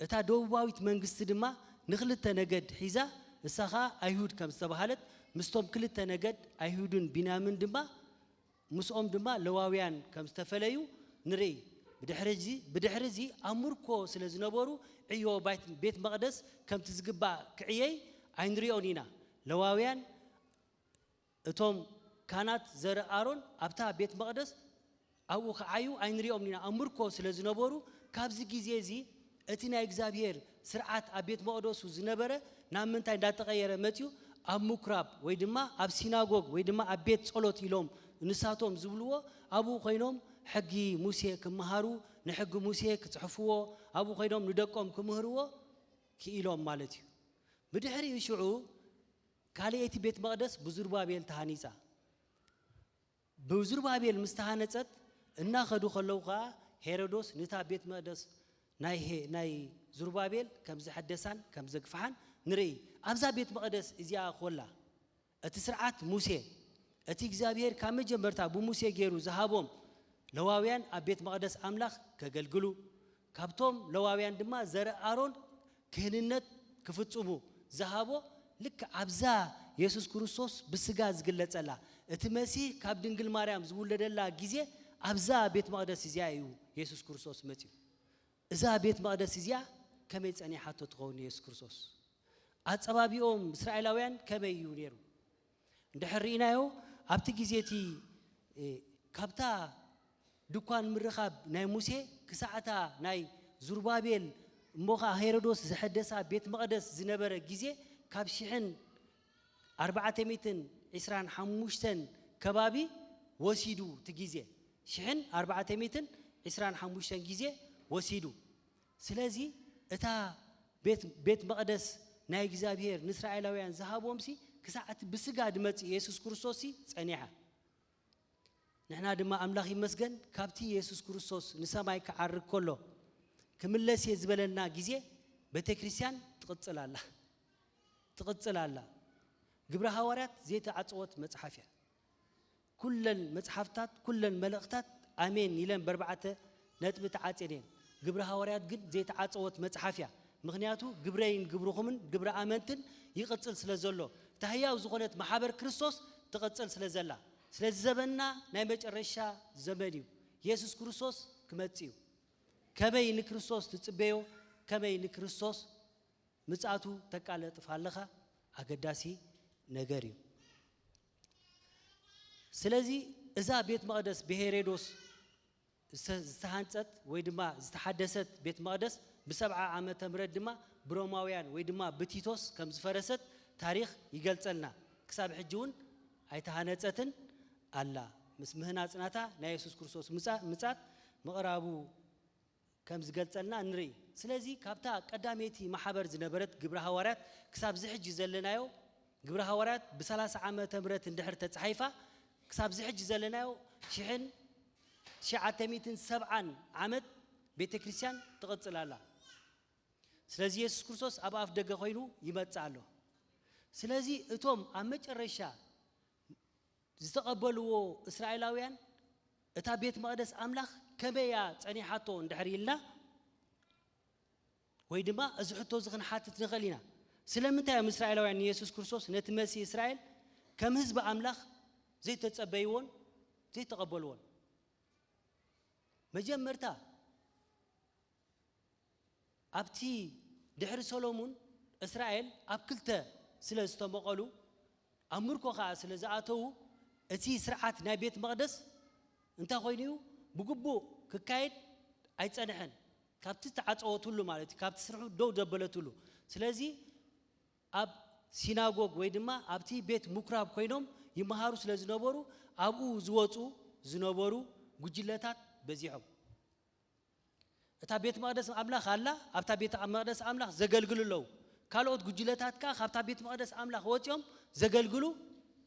اتا دوباويت منغستي دما نخلت نجد حيزا السخا ايهود كم تبهالت مستوم كلت نجد ايهودن بنيامين دما مسوم دما لواويان كم تفليو نري بدحرزي امركو سلازنبرو عيو بيت مقدس كم تزغبا كعيي اينريونينا ለዋውያን እቶም ካህናት ዘር አሮን ኣብታ ቤት መቅደስ ኣብኡ ከዓዩ ኣይንሪኦም ኒና ኣምርኮ ስለዝነበሩ ካብዚ ግዜ እዚ እቲ ናይ እግዚአብሔር ስርዓት ኣብ ቤት መቅደሱ ዝነበረ ናብ ምንታይ እንዳተቀየረ መጥዩ ኣብ ምኩራብ ወይ ድማ ኣብ ሲናጎግ ወይ ድማ ኣብ ቤት ጸሎት ኢሎም ንሳቶም ዝብልዎ ኣብኡ ኮይኖም ሕጊ ሙሴ ክመሃሩ ንሕጊ ሙሴ ክጽሕፍዎ ኣብኡ ኮይኖም ንደቆም ክምህርዎ ክኢሎም ማለት እዩ ብድሕሪ ሽዑ ካልእቲ ቤት መቅደስ ብዝሩባቤል ተሃኒጻ ብዝሩባቤል ምስተሃነጸት እናኸዱ ከለውኻ ሄሮዶስ ንታ ቤት መቅደስ ናይ ዝሩባቤል ከም ዝሐደሳን ከም ዘግፋሓን ንርኢ ኣብዛ ቤት መቅደስ እዚኣ ኮላ እቲ ስርዓት ሙሴ እቲ እግዚአብሔር ካብ መጀመርታ ብሙሴ ገይሩ ዝሃቦም ለዋውያን ኣብ ቤት መቅደስ አምላኽ ከገልግሉ ካብቶም ለዋውያን ድማ ዘር አሮን ክህንነት ክፍጽሙ ዝሃቦ ልክ ኣብዛ ኢየሱስ ክርስቶስ ብስጋ ዝግለጸላ እቲ መሲህ ካብ ድንግል ማርያም ዝውለደላ ጊዜ ኣብዛ ቤት መቅደስ እዚኣ እዩ ኢየሱስ ክርስቶስ መጽዩ እዛ ቤት መቅደስ እዚኣ ከመይ ጸኒሓቶ ትኸውን ኢየሱስ ክርስቶስ ኣጸባቢኦም እስራኤላውያን ከመይ እዩ ነይሩ እንድሕሪናዮ ኣብቲ ጊዜቲ ካብታ ድኳን ምርኻብ ናይ ሙሴ ክሳዕታ ናይ ዝሩባቤል እሞኻ ሄሮዶስ ዝሐደሳ ቤት መቅደስ ዝነበረ ጊዜ ካብ 425 ከባቢ ወሲዱ ትጊዜ 425 ጊዜ ወሲዱ ስለዚ እታ ቤት መቅደስ ናይ እግዚአብሔር ንእስራኤላውያን ዝሃቦምሲ ክሳዕት ብስጋ ድመጽ ኢየሱስ ክርስቶስ ጸኒሐ ንሕና ድማ ኣምላኽ ይመስገን ካብቲ ኢየሱስ ክርስቶስ ንሰማይ ክዓርግ ከሎ ክምለስ ዝበለና ጊዜ ቤተክርስቲያን ትቕጽላላ ግብረ ሐዋርያት ዘይተዓጽወት መጽሓፍ እያ ኩለን መጽሓፍታት ኩለን መልእኽታት ኣሜን ኢለን በርባዕተ ነጥቢ ተዓጽየን ግብረ ሐዋርያት ግን ዘይተዓጽወት መጽሓፍ እያ ምክንያቱ ግብረይን ግብርኹምን ግብረ ኣመንትን ይቕጽል ስለዘሎ ተህያው ዝኾነት ማሕበር ክርስቶስ ትቕጽል ስለዘላ ስለዚ ዘበና ናይ መጨረሻ ዘመን እዩ ኢየሱስ ክርስቶስ ክመጽእ እዩ ከመይ ንክርስቶስ ትጽበዮ ከመይ ንክርስቶስ ምጽኣቱ ተቃለጥፍ ኣለኻ ኣገዳሲ ነገር እዩ ስለዚ እዛ ቤት መቅደስ ብሄሮዶስ ዝተሃንጸት ወይ ድማ ዝተሐደሰት ቤት መቅደስ ብ70 ዓመተ ምህረት ድማ ብሮማውያን ወይ ድማ ብቲቶስ ከም ዝፈረሰት ታሪኽ ይገልጸልና ክሳብ ሕጂ እውን ኣይተሃነጸትን ኣላ ምስ ምህናጽናታ ናይ ኢየሱስ ክርስቶስ ምጻት ምቕራቡ ከም ዝገልጸልና ንርኢ ስለዚ ካብታ ቀዳሜቲ ማሕበር ዝነበረት ግብረ ሐዋርያት ክሳብ ዝሕጂ ዘለናዮ ግብረ ሐዋርያት ብ30 ዓመተ ምህረት እንድሕር ተጻሒፋ ክሳብ ዝሕጂ ዘለናዮ 1970 ዓመት ቤተክርስቲያን ትቕጽላላ ስለዚ ኢየሱስ ክርስቶስ ኣብ ኣፍ ደገ ኮይኑ ይመጽእ ኣሎ ስለዚ እቶም ኣብ መጨረሻ ዝተቐበልዎ እስራኤላውያን እታ ቤት መቅደስ አምላኽ ከመያ ጸኒሓቶ እንድሕሪልና ወይ ድማ እዚ ሕቶ ዝኽንሓትት ንኽእል ኢና ስለምንታይ እዮም እስራኤላውያን ኢየሱስ ክርስቶስ ነቲ መሲህ እስራኤል ከም ህዝቢ አምላኽ ዘይተጸበይዎን ዘይተቐበልዎን መጀመርታ ኣብቲ ድሕሪ ሰሎሞን እስራኤል ኣብ ክልተ ስለ ዝተመቐሉ ኣብ ምርኮ ከዓ ስለ ዝኣተዉ እቲ ስርዓት ናይ ቤት መቅደስ እንታይ ኮይኑ ብግቡእ ክካየድ ኣይጸንሐን ካብቲ ተዓጽወቱሉ ማለት ካብቲ ስርሑ ደው ደበለቱሉ ስለዚ ኣብ ሲናጎግ ወይ ድማ ኣብቲ ቤት ምኩራብ ኮይኖም ይመሃሩ ስለ ዝነበሩ ኣብኡ ዝወጹ ዝነበሩ ጉጅለታት በዚሖም እታ ቤት መቅደስ አምላኽ ኣላ ኣብታ ቤት መቅደስ አምላኽ ዘገልግሉ ኣለዉ ካልኦት ጉጅለታት ከዓ ካብታ ቤት መቅደስ አምላኽ ወጽዮም ዘገልግሉ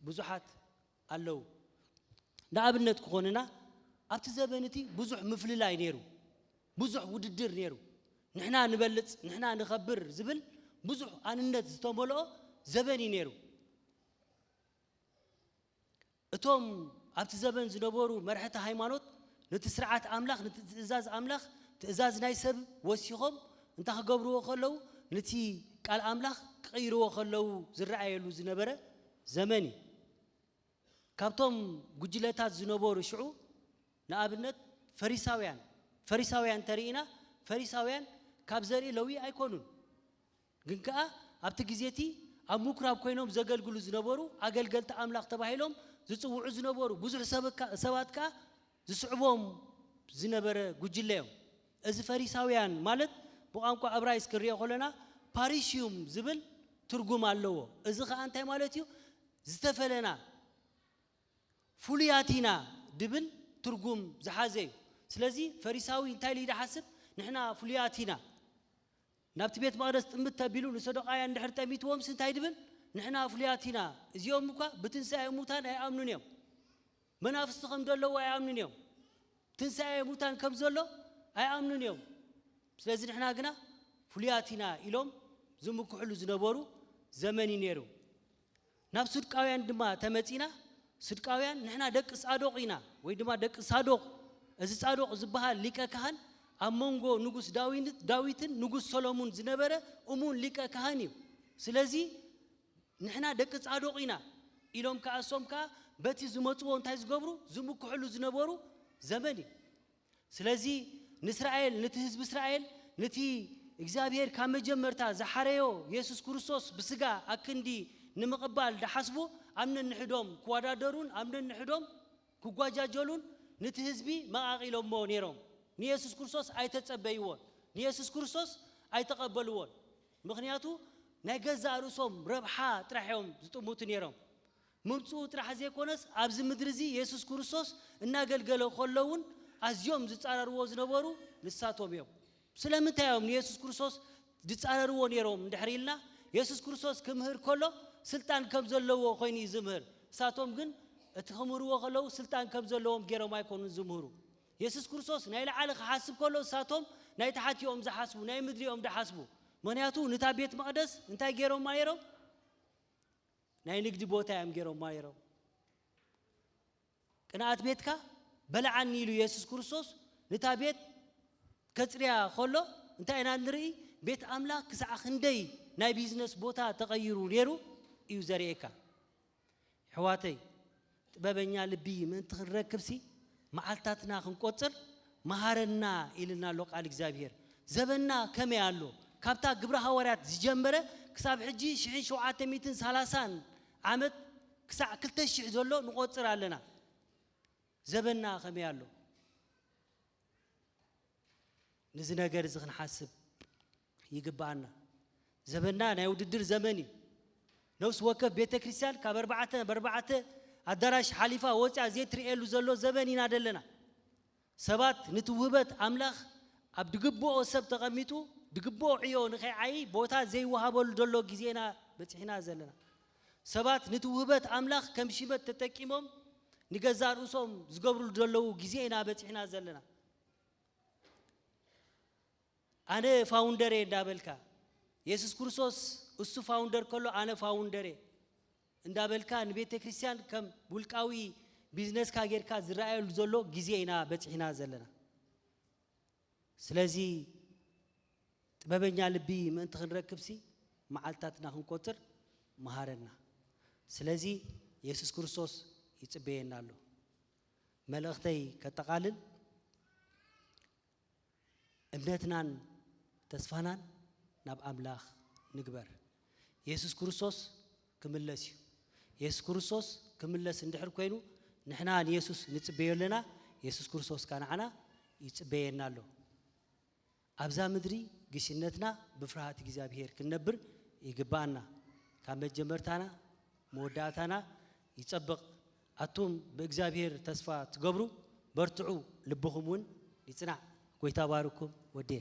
ብዙሓት ኣለዉ ንኣብነት ክኾንና ኣብቲ ዘበንቲ ብዙሕ ምፍልላይ ነይሩ ብዙሕ ውድድር ነይሩ ንሕና ንበልጽ ንሕና ንኸብር ዝብል ብዙሕ ኣንነት ዝተመልኦ ዘበን ነይሩ እቶም ኣብቲ ዘበን ዝነበሩ መርሕቲ ሃይማኖት ነቲ ስርዓት አምላኽ ነቲ ትእዛዝ አምላኽ ትእዛዝ ናይ ሰብ ወሲኾም እንታይ ክገብርዎ ከለዉ ነቲ ቃል አምላኽ ክቕይርዎ ከለዉ ዝረኣየሉ ዝነበረ ዘመን ካብቶም ጉጅለታት ዝነበሩ ሽዑ ንኣብነት ፈሪሳውያን ተሪኢና ፈሪሳውያን ካብ ዘርኢ ለዊ ኣይኮኑን ግን ከዓ ኣብቲ ግዜቲ ኣብ ምኩራብ ኮይኖም ዘገልግሉ ዝነበሩ ኣገልገልቲ ኣምላኽ ተባሂሎም ዝጽውዑ ዝነበሩ ብዙሕ ሰባትካ ዝስዕቦም ዝነበረ ጉጅለዮም እዚ ፈሪሳውያን ማለት ብቋንቋ ዕብራይስጥ ክሪኦ ከለና ፓሪሲዩም ዝብል ትርጉም ኣለዎ እዚ ኸ እንታይ ማለት እዩ ዝተፈለና ፉሉያቲና ድብል ትርጉም ዝሓዘ እዩ ስለዚ ፈሪሳዊ እንታይ ልዩ ድሓስብ ንሕና ፉሉያቲና ናብቲ ቤት መቕደስ ጥምት ተቢሉ ንሰዶቃውያን እንድሕር ጠሚትዎም እንታይ ድብል ንሕና ፉሉያቲና እዚኦም እኳ ብትንሣኤ ሙታን ኣይኣምኑን እዮም መናፍስቲ ከም ዘለዎ ኣይኣምኑን እዮም ትንሣኤ ሙታን ከም ዘሎ ኣይኣምኑን እዮም ስለዚ ንሕና ግና ፉሉያቲና ኢሎም ዝምክሕሉ ዝነበሩ ዘመን ነይሩ ናብ ስድቃውያን ድማ ተመጺና ስድቃውያን ንሕና ደቂ ሳዶቅ ኢና ወይ ድማ ደቂ ሳዶቅ እዚ ሳዶቅ ዝበሃል ሊቀ ካህን ኣብ መንጎ ንጉስ ዳዊትን ንጉስ ሰሎሞን ዝነበረ እሙን ሊቀ ካህን እዩ ስለዚ ንሕና ደቂ ሳዶቅ ኢና ኢሎም ከኣሶም ከ በቲ ዝመጽዎ እንታይ ዝገብሩ ዝምክሕሉ ዝነበሩ ዘመን እዩ ስለዚ ንእስራኤል ነቲ ህዝቢ እስራኤል ነቲ እግዚአብሔር ካብ መጀመርታ ዝሓረዮ ኢየሱስ ክርስቶስ ብስጋ ኣክንዲ ንምቕባል ደሓስቡ ኣምነን ንሕዶም ክወዳደሩን ኣምነን ንሕዶም ክጓጃጀሉን ነቲ ህዝቢ መቃቂሎሞ ነይሮም ንኢየሱስ ክርስቶስ ኣይተጸበይዎን ንኢየሱስ ክርስቶስ ኣይተቐበልዎን ምክንያቱ ናይ ገዛ ርእሶም ረብሓ ጥራሕዮም ዝጥሙቱ ነይሮም ምምጽኡ ጥራሕ ዘይኮነስ ኣብዚ ምድሪ እዚ ኢየሱስ ክርስቶስ እናገልገለ ከለውን ኣዝዮም ዝጻረርዎ ዝነበሩ ንሳቶም እዮም ስለምንታይ እዮም ንኢየሱስ ክርስቶስ ዝጻረርዎ ነይሮም እንድሕሪልና ኢየሱስ ክርስቶስ ክምህር ከሎ ስልጣን ከም ዘለዎ ኮይኑ ዝምህር ሳቶም ግን እቲ ክምህርዎ ከለው ስልጣን ከም ዘለዎም ገይሮም ኣይኮኑን ዝምህሩ ኢየሱስ ክርስቶስ ናይ ላዕሊ ክሓስብ ከሎ ሳቶም ናይ ታሕቲኦም ዝሓስቡ ናይ ምድሪኦም ዝሓስቡ ምክንያቱ ንታ ቤት መቕደስ እንታይ ገይሮም ማይሮም ናይ ንግዲ ቦታ እዮም ገይሮም ማይሮም ቅንኣት ቤትካ በልዓኒ ኢሉ ኢየሱስ ክርስቶስ ንታ ቤት ከጽርያ ከሎ እንታይ ኢና ንርኢ ቤት ኣምላክ ክሳዕ ክንደይ ናይ ቢዝነስ ቦታ ተቐይሩ ነይሩ እዩ ዘርኤካ ሕዋተይ ጥበበኛ ልቢ ምእንቲ ክንረክብሲ መዓልታትና ክንቆጽር መሃረና ኢልና ኣሎ ቃል እግዚአብሔር ዘበና ከመይ ኣሎ ካብታ ግብረ ሐዋርያት ዝጀመረ ክሳብ ሕጂ 1730 ዓመት ክሳዕ 2000 ዘሎ ንቆጽር ኣለና ዘበና ከመይ ኣሎ ንዚ ነገር እዚ ክንሓስብ ይግባአና ዘበና ናይ ውድድር ዘመን እዩ ነፍስ ወከፍ ቤተ ክርስቲያን ካብ 4 ኣዳራሽ ሓሊፋ ወፃ ዘይትርኤሉ ዘሎ ዘመን ኢና ደለና ሰባት ንትውህበት ኣምላኽ ኣብ ድግቦኦ ሰብ ተቐሚጡ ድግቦኦ ዕዮ ንኸይዓይ ቦታ ዘይወሃበሉ ዘሎ ግዜና በፂሕና ዘለና ሰባት ንትውህበት ኣምላኽ ከም ሽመት ተጠቂሞም ንገዛ ርእሶም ዝገብሩ ዘለዉ ግዜና በፂሕና ዘለና ኣነ ፋውንደሬ እንዳበልካ ኢየሱስ ክርስቶስ እሱ ፋውንደር ከሎ ኣነ ፋውንደሬ እንዳበልካ ንቤተ ክርስቲያን ከም ውልቃዊ ቢዝነስ ካጌርካ ዝራኣየሉ ዘሎ ግዜና በፂሕና ዘለና ስለዚ ጥበበኛ ልቢ ምእንቲ ክንረክብሲ መዓልታትና ክንቆጽር መሃረና ስለዚ ኢየሱስ ክርስቶስ ይጽበየና ኣሎ መልእኽተይ ከተቃልል እምነትናን ተስፋናን ናብ ኣምላኽ ንግበር ኢየሱስ ክርስቶስ ክምለስ እዩ ኢየሱስ ክርስቶስ ክምለስ እንድሕር ኮይኑ ንሕና ንኢየሱስ ንጽበየለና ኢየሱስ ክርስቶስ ካንዓና ይጽበየና ኣሎ ኣብዛ ምድሪ ግሽነትና ብፍርሃት እግዚአብሔር ክንነብር ይግባአና ካብ መጀመርታና መወዳእታና ይጸብቕ ኣቱም በእግዚአብሔር ተስፋ ትገብሩ በርትዑ ልብኹም ውን ይጽናዕ ጎይታ ባርኩም ወዴ